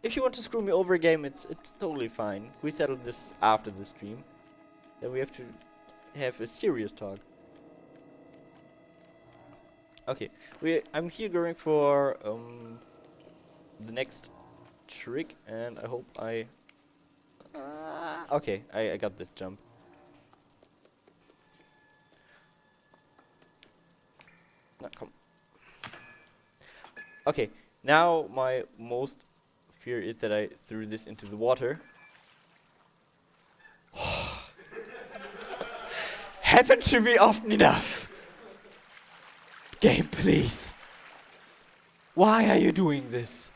Speaker 1: If you want to screw me over a game, it's totally fine. We settled this after the stream. Then we have to have a serious talk. Okay, I'm here going for the next trick, and I hope I. Okay, I got this jump. No, come. Okay, now my most fear is that I threw this into the water. Happened to me often enough. Game, please. Why are you doing this?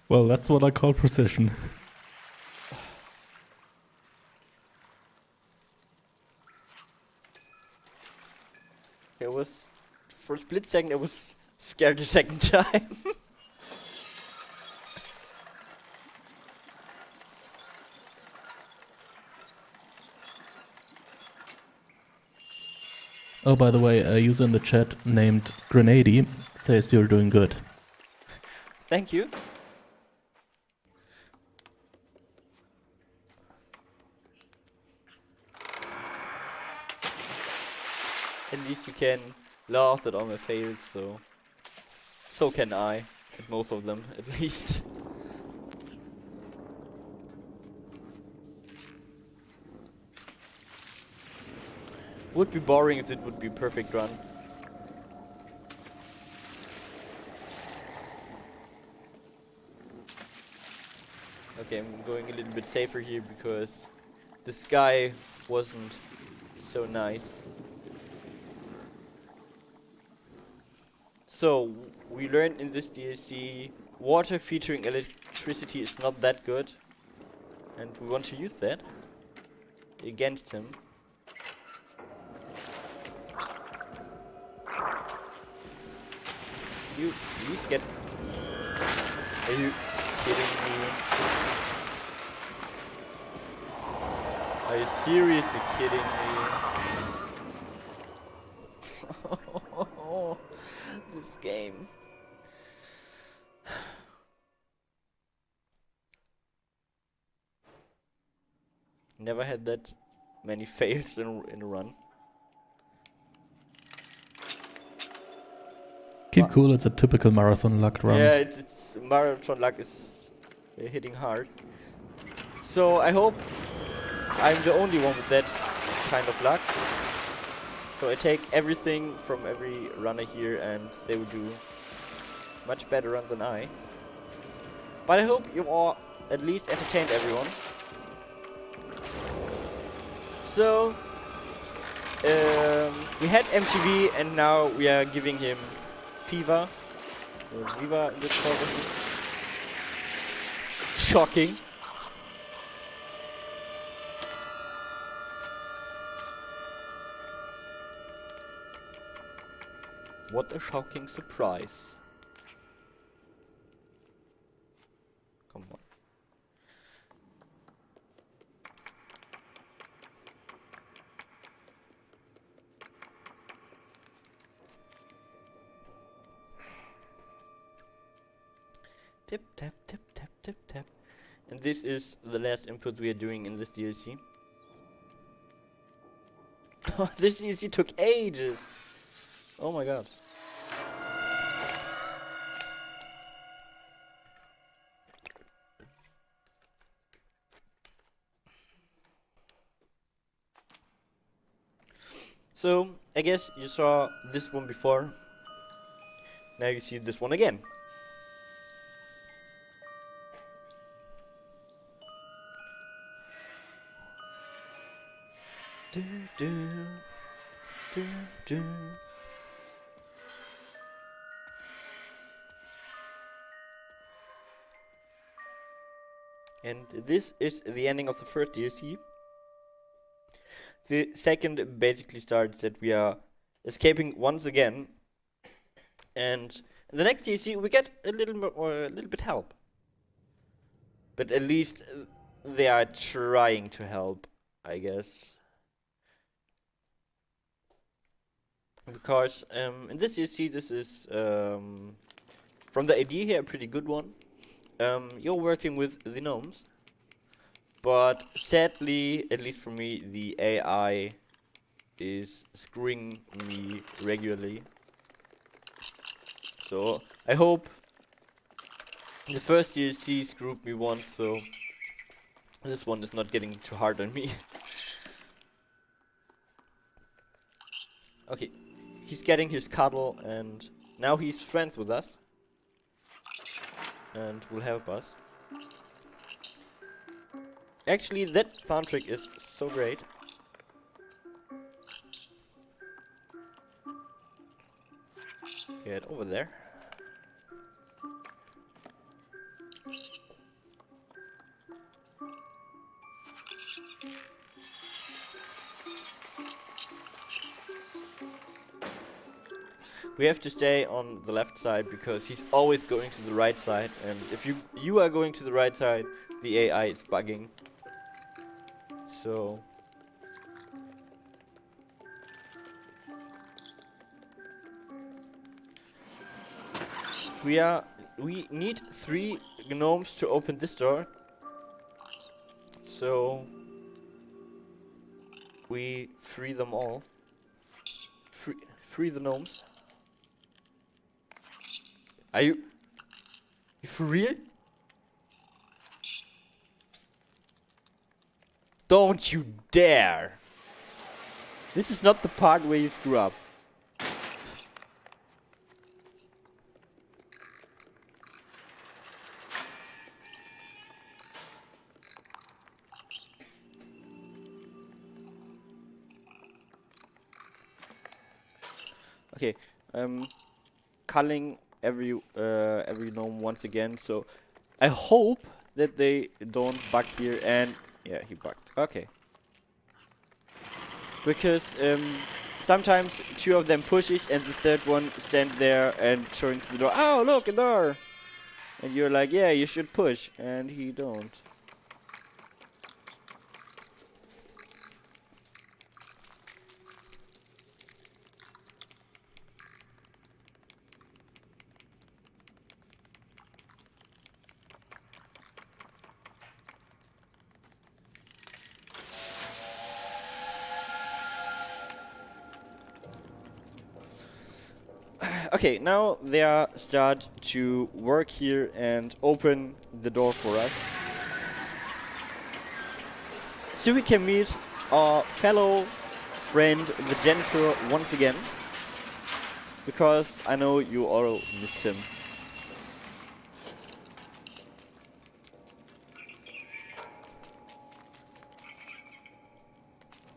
Speaker 2: Well, that's what I call precision.
Speaker 1: It was, for a split second, I was scared the second time.
Speaker 2: Oh, by the way, a user in the chat named Grenady says you're doing good.
Speaker 1: Thank you. At least you can laugh at all my fails, so can I. At most of them, at least. Would be boring if it would be a perfect run. Okay, I'm going a little bit safer here because the sky wasn't so nice. So, we learned in this DLC, water featuring electricity is not that good. And we want to use that against him. You please get... Are you kidding me? Are you seriously kidding me? This game. Never had that many fails in a run.
Speaker 2: Keep cool, it's a typical marathon luck run.
Speaker 1: Yeah, it's marathon luck is hitting hard. So I hope I'm the only one with that kind of luck. So I take everything from every runner here and they will do much better run than I. But I hope you all at least entertained everyone. So we had MTV and now we are giving him Fever. Viva in this program. Shocking. What a shocking surprise. Come on. Tip, tap, tip, tap, tip, tap. And this is the last input we are doing in this DLC. This DLC took ages. Oh my god. So, I guess you saw this one before. Now you see this one again. Do, do, do, do. And this is the ending of the first DLC. The second basically starts that we are escaping once again, and in the next DLC we get a little bit help. But at least they are trying to help, I guess. Because in this DLC, this is from the idea here a pretty good one. You're working with the gnomes, but sadly, at least for me, the AI is screwing me regularly. So I hope the first DLC screwed me once, so this one is not getting too hard on me. Okay, he's getting his cuddle and now he's friends with us and will help us. Actually, that soundtrack is so great. Get over there. We have to stay on the left side because he's always going to the right side, and if you are going to the right side, the AI is bugging. So we need 3 gnomes to open this door. So we free them all. free the gnomes. Are you for real? Don't you dare! This is not the part where you screw up. Okay, culling every gnome once again. So I hope that they don't bug here. And yeah, he bugged. Okay, because sometimes two of them push it, and the third one stand there and showing to the door. Oh, look, a door! And you're like, yeah, you should push, and he don't. Okay, now they are start to work here and open the door for us. So we can meet our fellow friend, the janitor, once again. Because I know you all missed him.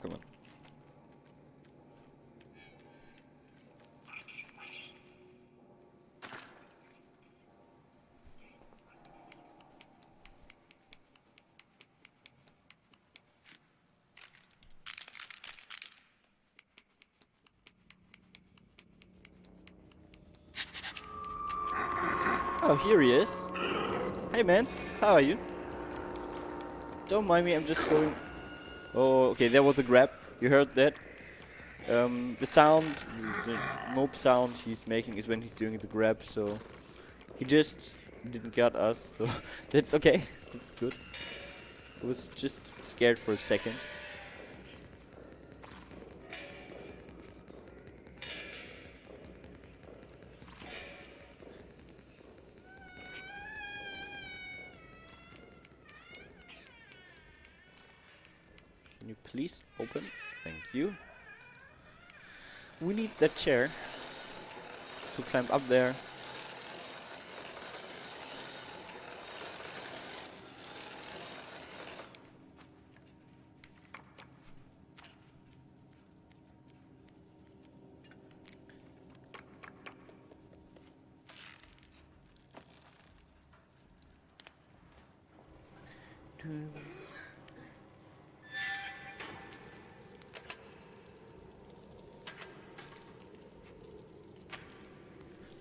Speaker 1: Come on. Oh, here he is. Hey man, how are you? Don't mind me, I'm just going... Oh, okay, there was a grab. You heard that? The sound, the nope sound he's making is when he's doing the grab, so... He just didn't get us, so that's okay. That's good. I was just scared for a second. Can you please open? Thank you. We need that chair to climb up there.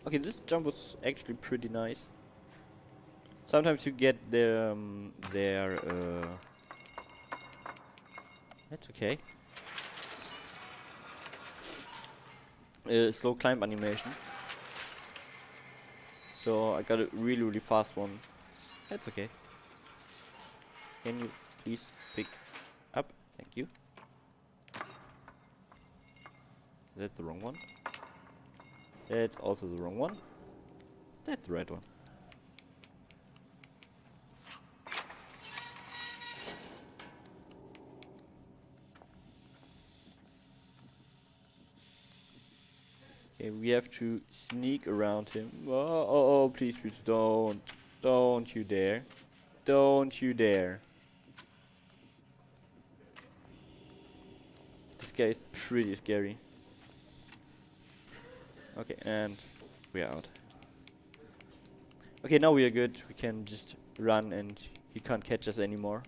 Speaker 1: Okay, this jump was actually pretty nice. Sometimes you get their that's okay. Slow climb animation. So I got a really fast one. That's okay. Can you please pick up? Thank you. Is that the wrong one? That's also the wrong one. That's the right one. Okay, we have to sneak around him. Oh, please, don't. Don't you dare. Don't you dare. This guy is pretty scary. Okay, and we are out. Okay, now we are good. We can just run and he can't catch us anymore.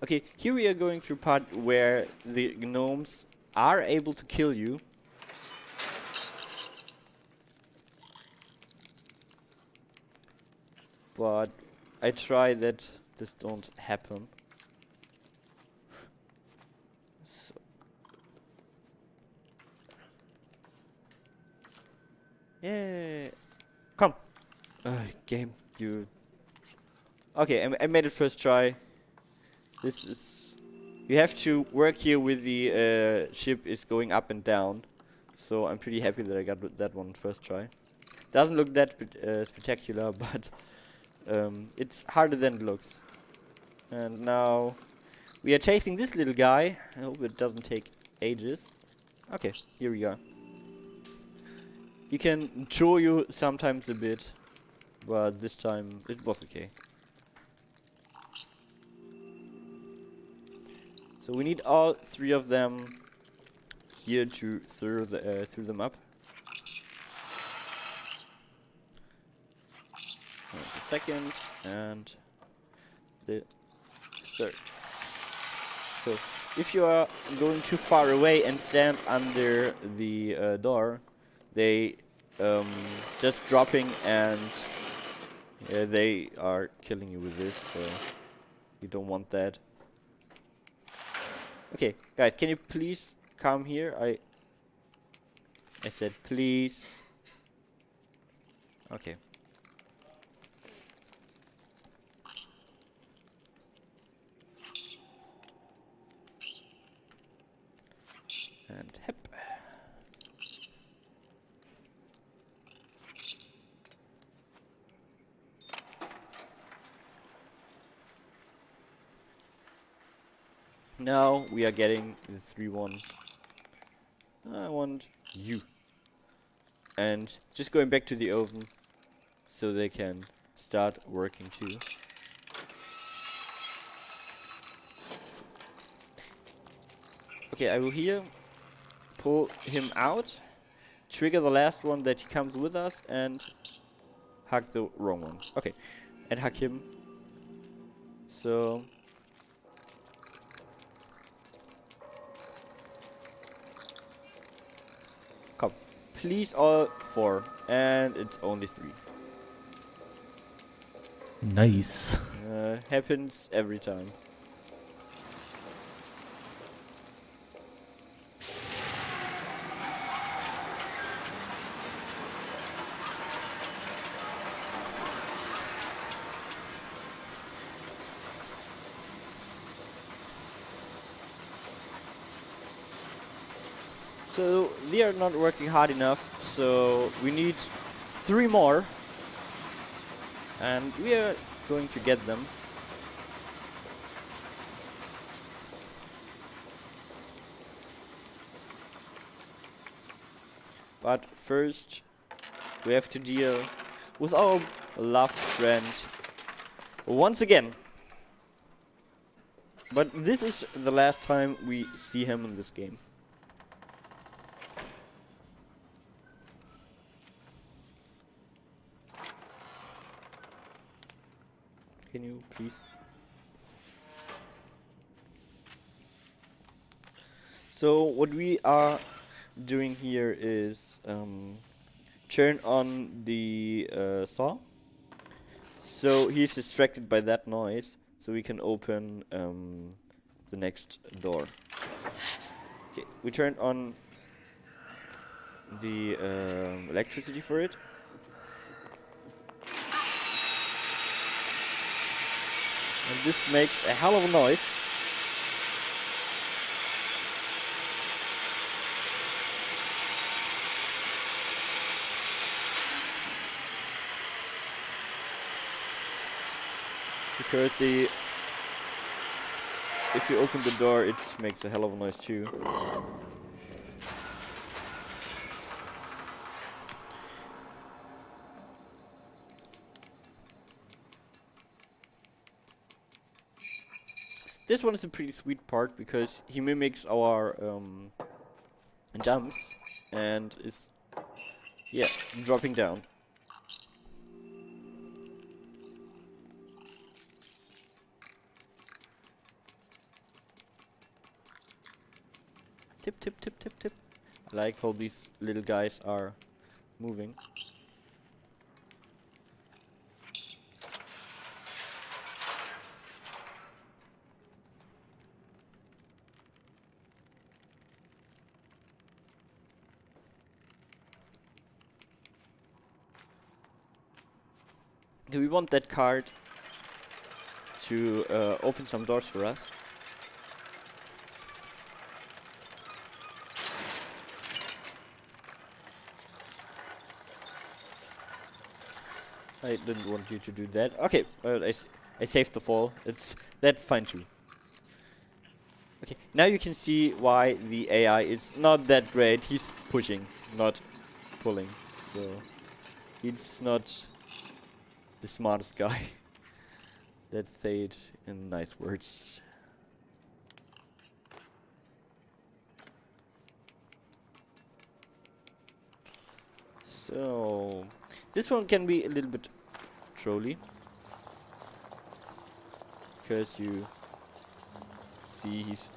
Speaker 1: Okay, here we are going through part where the gnomes are able to kill you. But I try that this don't happen. So. Yeah. Come. Game, you. Okay, I made it first try. This is. You have to work here with the ship is going up and down. So I'm pretty happy that I got that one first try. Doesn't look that spectacular, but it's harder than it looks. And now we are chasing this little guy. I hope it doesn't take ages. Okay, here we are. He can show you sometimes a bit, but this time it was okay. So we need all 3 of them here to throw them up. And the second and the third. So if you are going too far away and stand under the door, they just dropping and they are killing you with this, so you don't want that. Okay, guys, can you please come here? I said please. Okay. And hip. Now we are getting the 3-1. I want you. And just going back to the oven so they can start working too. Okay, I will here pull him out, trigger the last one that he comes with us, and hack the wrong one. Okay, and hack him. So come, please, all 4, and it's only 3.
Speaker 2: Nice.
Speaker 1: Happens every time. So they are not working hard enough, so we need 3 more. And we are going to get them. But first we have to deal with our loved friend once again. But this is the last time we see him in this game. Can you please? So what we are doing here is turn on the saw. So he's distracted by that noise, so we can open the next door. Okay, we turned on the electricity for it. And this makes a hell of a noise. Because if you open the door, it makes a hell of a noise too. This one is a pretty sweet part because he mimics our jumps and is, yeah, dropping down. Tip, tip, tip, tip, tip. I like how these little guys are moving. Do we want that card to open some doors for us? I didn't want you to do that. Okay, I saved the fall. That's fine too. Okay, now you can see why the AI is not that great. He's pushing, not pulling. So he's not the smartest guy. Let's say it in nice words. So this one can be a little bit trolly, because you see he's...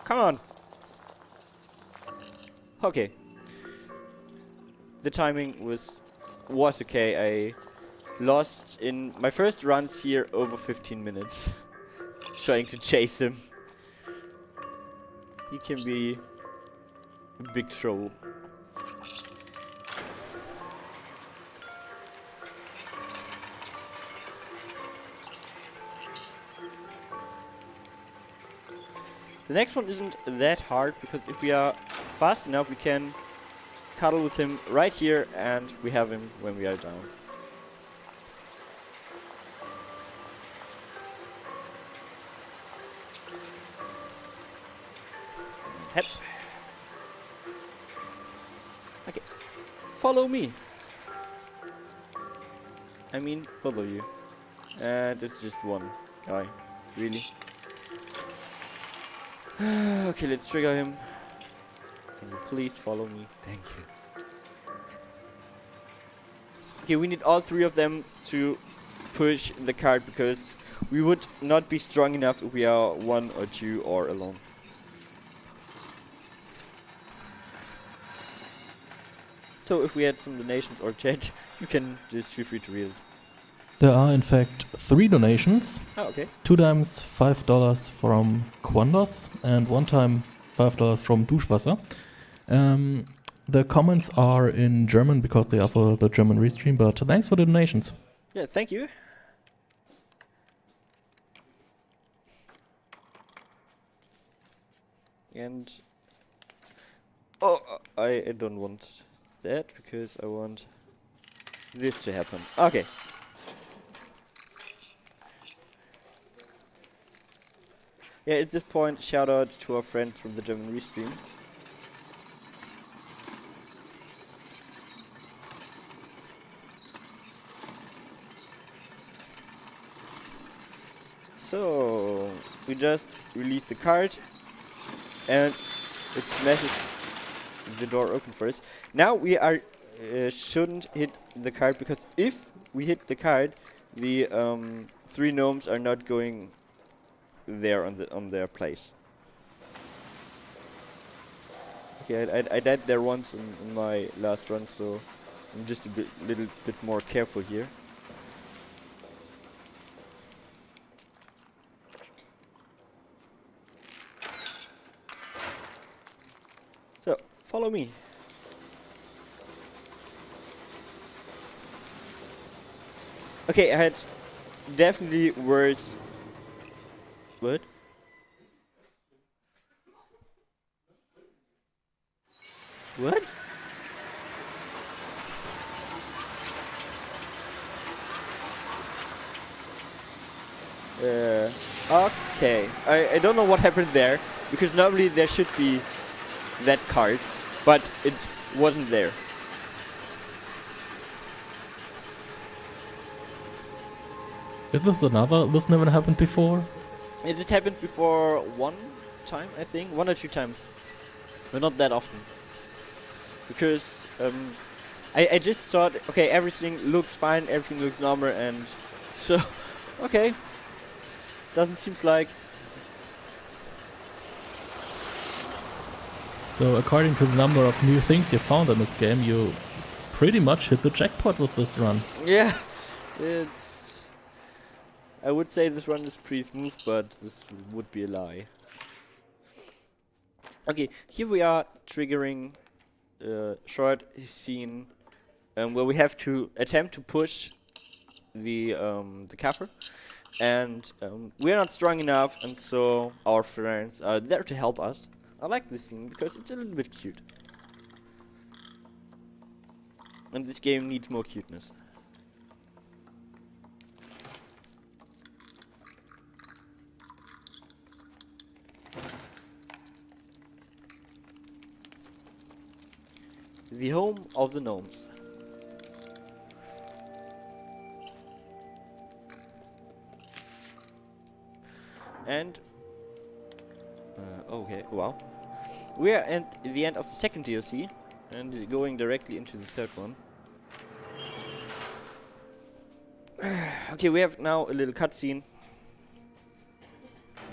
Speaker 1: Come on! Okay. The timing was okay. I lost in my first runs here over 15 minutes trying to chase him. He can be a big troll. The next one isn't that hard, because if we are fast enough we can cuddle with him right here and we have him when we are down. Head. Okay. Follow me. I mean, both of you. And it's just one guy. Really? Okay, let's trigger him. Can you please follow me? Thank you. Okay, we need all three of them to push the cart, because we would not be strong enough if we are one or two or alone. So if we had some donations or chat, you can just feel free to read it.
Speaker 2: There are in fact 3 donations.
Speaker 1: Oh, okay.
Speaker 2: 2 times $5 from Quandos and 1 time $5 from Duschwasser. The comments are in German because they are for the German restream, but thanks for the donations.
Speaker 1: Yeah, thank you. And oh, I don't want that, because I want this to happen. Okay. Yeah, at this point, shout out to our friend from the German restream. So we just released the card and it smashes the door open for us. Now we are shouldn't hit the card, because if we hit the card, the 3 gnomes are not going there on their place. Okay, I died there once in my last run, so I'm just little bit more careful here. So follow me. Okay, I had definitely worse. What? What? Okay. I don't know what happened there, because normally there should be that card, but it wasn't there.
Speaker 2: Is this another? This never happened before?
Speaker 1: It happened before 1 time, I think. 1 or 2 times. But not that often. Because I just thought, okay, everything looks fine, everything looks normal, and so, okay. Doesn't seem like...
Speaker 2: So according to the number of new things you found in this game, you pretty much hit the jackpot with this run.
Speaker 1: Yeah, it's... I would say this run is pretty smooth, but this would be a lie. Okay, here we are triggering a short scene where we have to attempt to push the cover, and we are not strong enough, and so our friends are there to help us. I like this scene because it's a little bit cute, and this game needs more cuteness. The home of the gnomes. And okay, wow. We are at the end of the second DLC and going directly into the third one. Okay, we have now a little cutscene.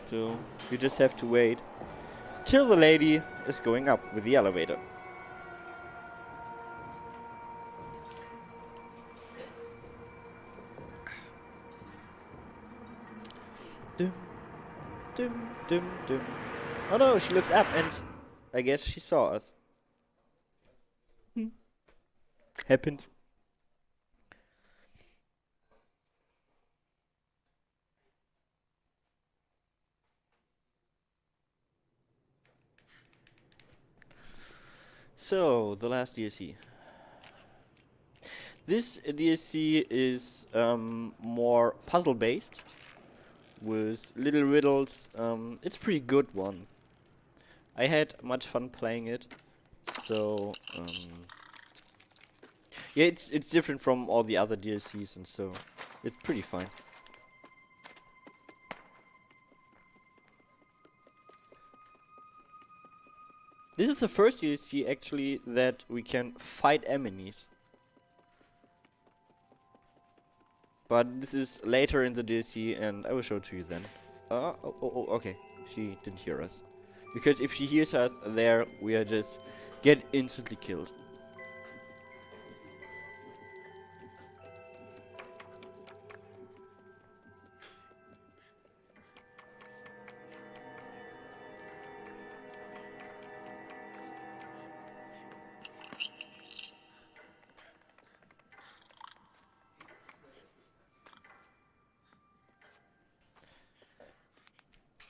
Speaker 1: So you just have to wait till the lady is going up with the elevator. Dum, dum, dum, dum. Oh no, she looks up and I guess she saw us. Happened. So, the last DLC. This DLC is more puzzle based with little riddles. It's a pretty good one. I had much fun playing it. So yeah, it's different from all the other DLCs, and so it's pretty fine. This is the first DLC actually that we can fight enemies. But this is later in the DLC and I will show it to you then. Okay. She didn't hear us. Because if she hears us there, we are just get instantly killed.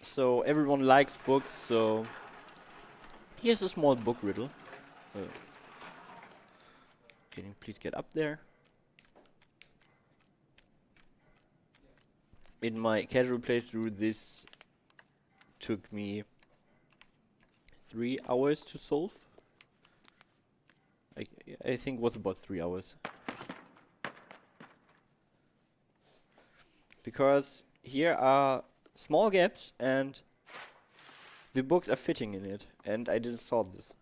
Speaker 1: So everyone likes books, so here's a small book riddle. Can you please get up there? In my casual playthrough, this took me 3 hours to solve. I think it was about 3 hours. Because here are small gaps and the books are fitting in it, and I didn't solve this.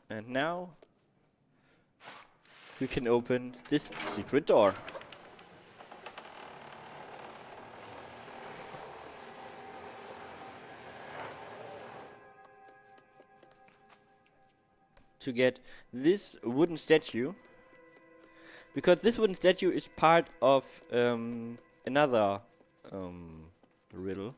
Speaker 1: And now we can open this secret door. To get this wooden statue, because this wooden statue is part of another riddle.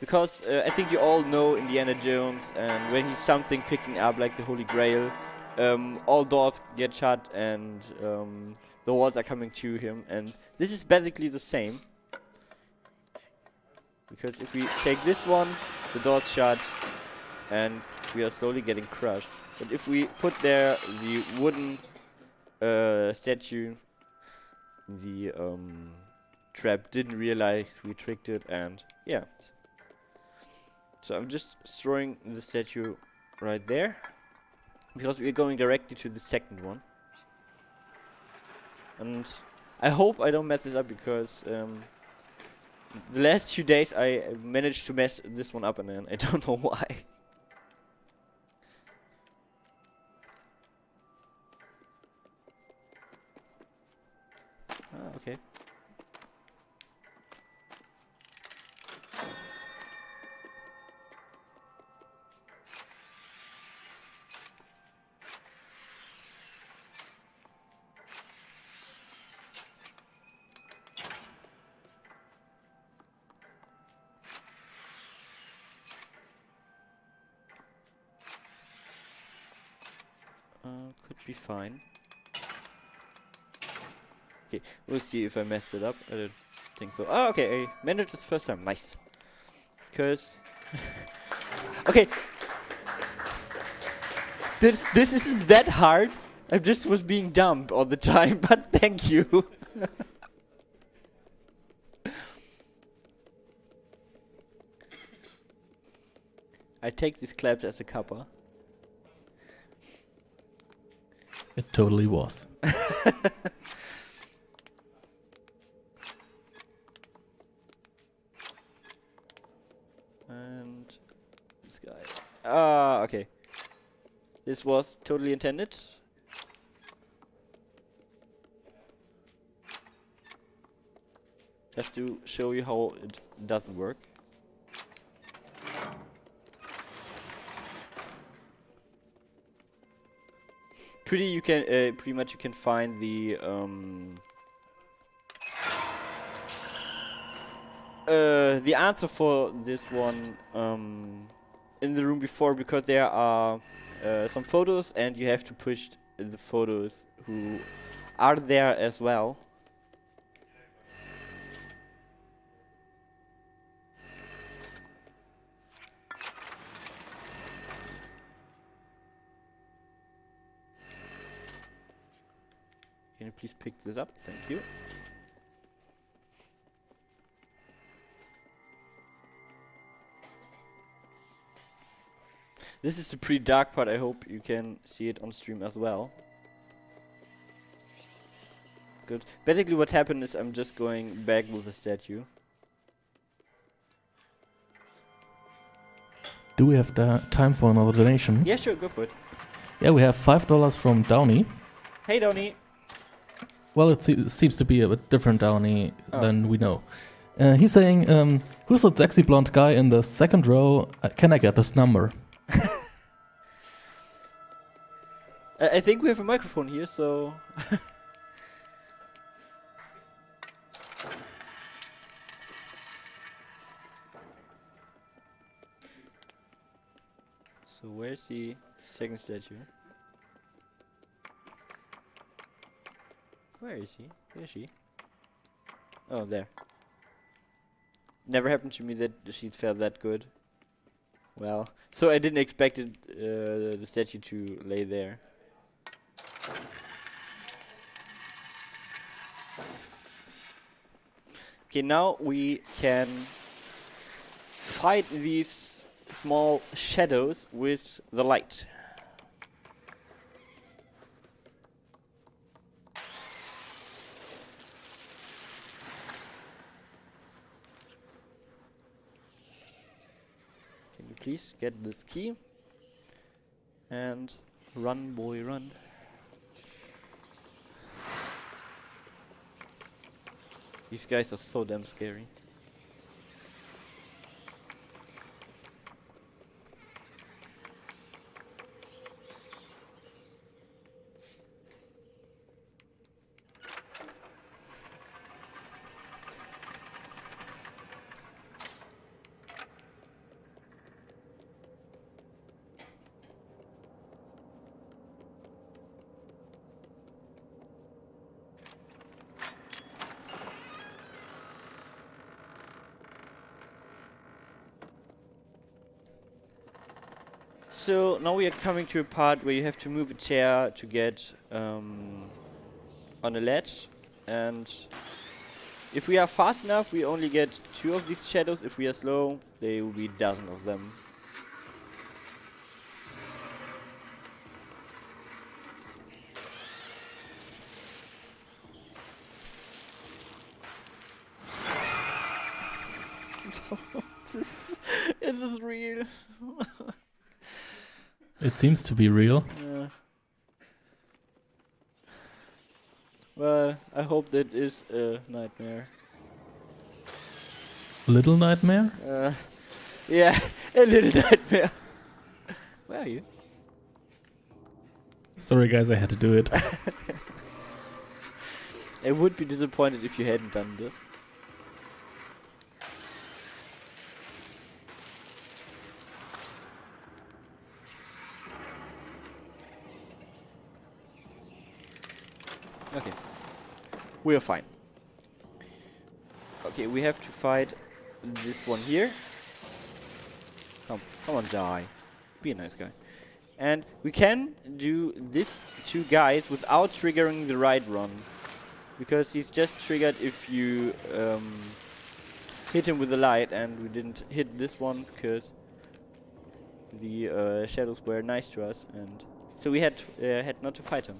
Speaker 1: Because I think you all know Indiana Jones, and when he's something picking up like the Holy Grail, all doors get shut and the walls are coming to him, and this is basically the same. Because if we take this one, the door's shut and we are slowly getting crushed. But if we put there the wooden statue, the trap didn't realize we tricked it, and yeah. So I'm just throwing the statue right there, because we're going directly to the second one. And I hope I don't mess this up, because The last 2 days I managed to mess this one up, and then I don't know why. Okay. Could be fine. Okay, we'll see if I messed it up. I don't think so. Oh, okay, I managed this first time. Nice. Because... okay. This isn't that hard. I just was being dumb all the time, but thank you. I take these claps as a cuppa.
Speaker 2: It totally was.
Speaker 1: And this guy. Ah, okay. This was totally intended. Just to show you how it doesn't work. Pretty much you can find the answer for this one in the room before, because there are some photos and you have to push the photos who are there as well. Can you please pick this up? Thank you. This is the pretty dark part. I hope you can see it on stream as well. Good. Basically what happened is I'm just going back with the statue.
Speaker 2: Do we have time for another donation?
Speaker 1: Yeah, sure, go for it.
Speaker 2: Yeah, we have $5 from Downey.
Speaker 1: Hey, Downey.
Speaker 2: Well, it seems to be a bit different Downey than we know. He's saying, who's the sexy blonde guy in the second row? Can I get this number?
Speaker 1: I think we have a microphone here, so... So where's the second statue? Where is he? Where is she? Oh, there. Never happened to me that she'd felt that good. Well, so I didn't expect it, the statue to lay there. Okay, now we can fight these small shadows with the light. Can you please get this key? And run, boy, run. These guys are so damn scary. So now we are coming to a part where you have to move a chair to get on a ledge, and if we are fast enough we only get 2 of these shadows. If we are slow there will be a dozen of them. Is this real?
Speaker 2: It seems to be real.
Speaker 1: Yeah. Well, I hope that is a nightmare.
Speaker 2: Little nightmare?
Speaker 1: Yeah, a little nightmare. Where are you?
Speaker 2: Sorry guys, I had to do it.
Speaker 1: I would be disappointed if you hadn't done this. Okay. We are fine. Okay, we have to fight this one here. Come on, die. Be a nice guy. And we can do these two guys without triggering the right run. Because he's just triggered if you hit him with the light, and we didn't hit this one because the shadows were nice to us, and so we had not to fight him.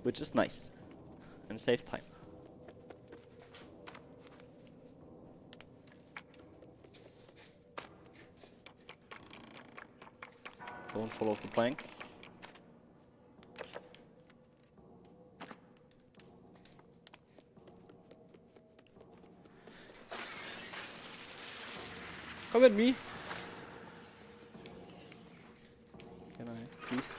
Speaker 1: Which is nice. And saves time. Don't fall off the plank. Come at me. Can I, please?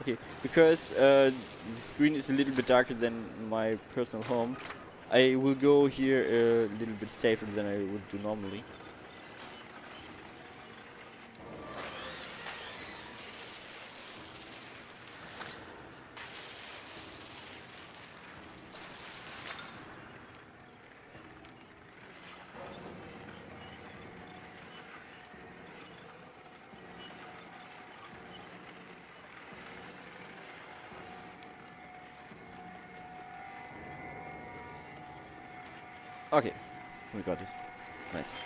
Speaker 1: Okay, because the screen is a little bit darker than my personal home, I will go here a little bit safer than I would do normally. Okay, we got it. Nice.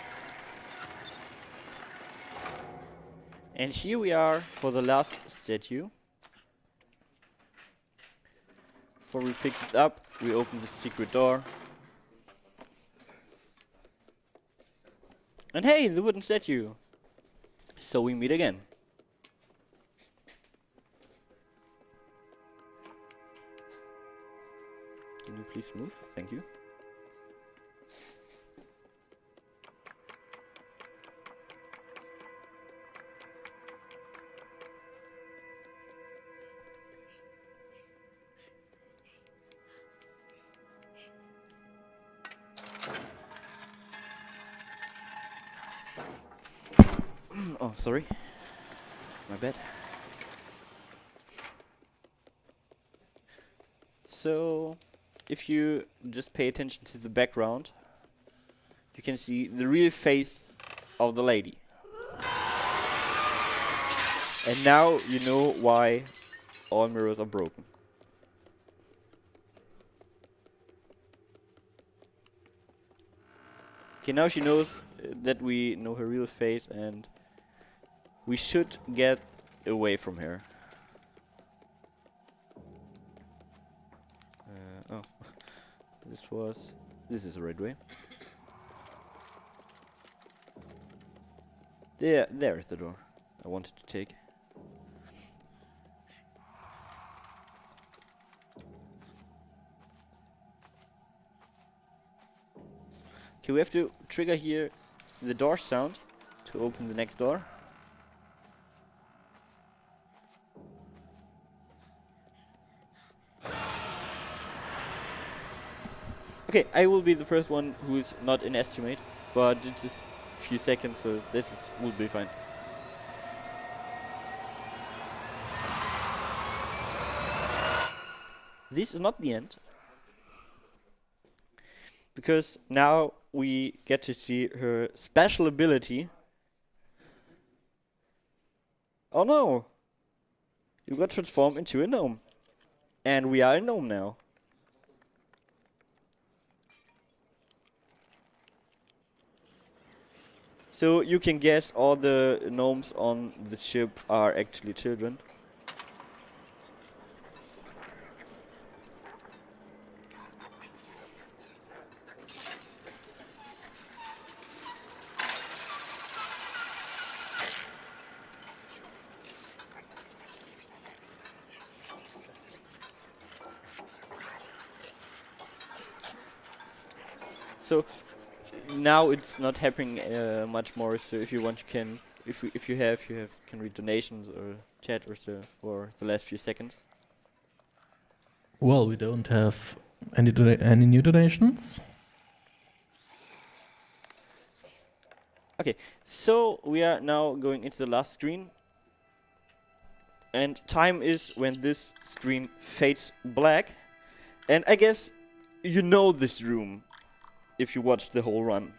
Speaker 1: And here we are for the last statue. Before we pick this up, we open the secret door. And hey, the wooden statue! So we meet again. Can you please move? Thank you. Oh, sorry. My bad. So, if you just pay attention to the background, you can see the real face of the lady. And now you know why all mirrors are broken. Okay, now she knows that we know her real face, and we should get away from her. Oh, this is the right way. There is the door I wanted to take. Okay, we have to trigger here the door sound to open the next door. Okay, I will be the first one who is not in estimate, but it's just a few seconds, so will be fine. This is not the end, because now we get to see her special ability. Oh no! You got transformed into a gnome. And we are a gnome now. So you can guess all the gnomes on the ship are actually children. So now it's not happening much more. So if you want, you can. If you can read donations or chat or so for the last few seconds.
Speaker 2: Well, we don't have any new donations.
Speaker 1: Okay, so we are now going into the last screen. And time is when this screen fades black. And I guess you know this room if you watched the whole run.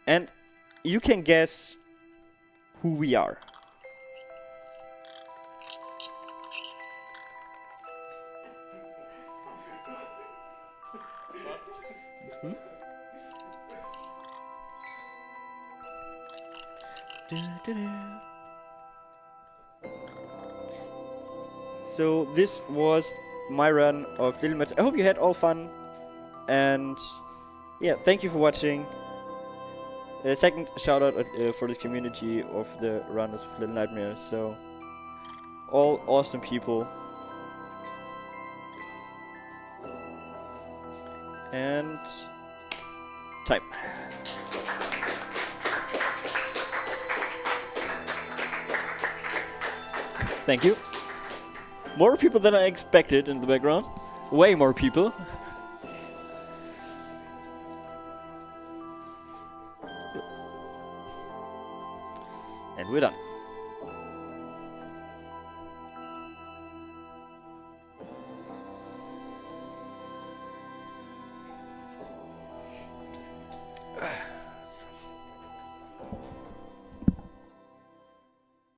Speaker 1: And you can guess who we are. So this was my run of Little Match. I hope you had all fun, and yeah, thank you for watching. Second shout out for the community of the runners of Little Nightmares. So all awesome people, and time. Thank you. More people than I expected in the background. Way more people. And we're done.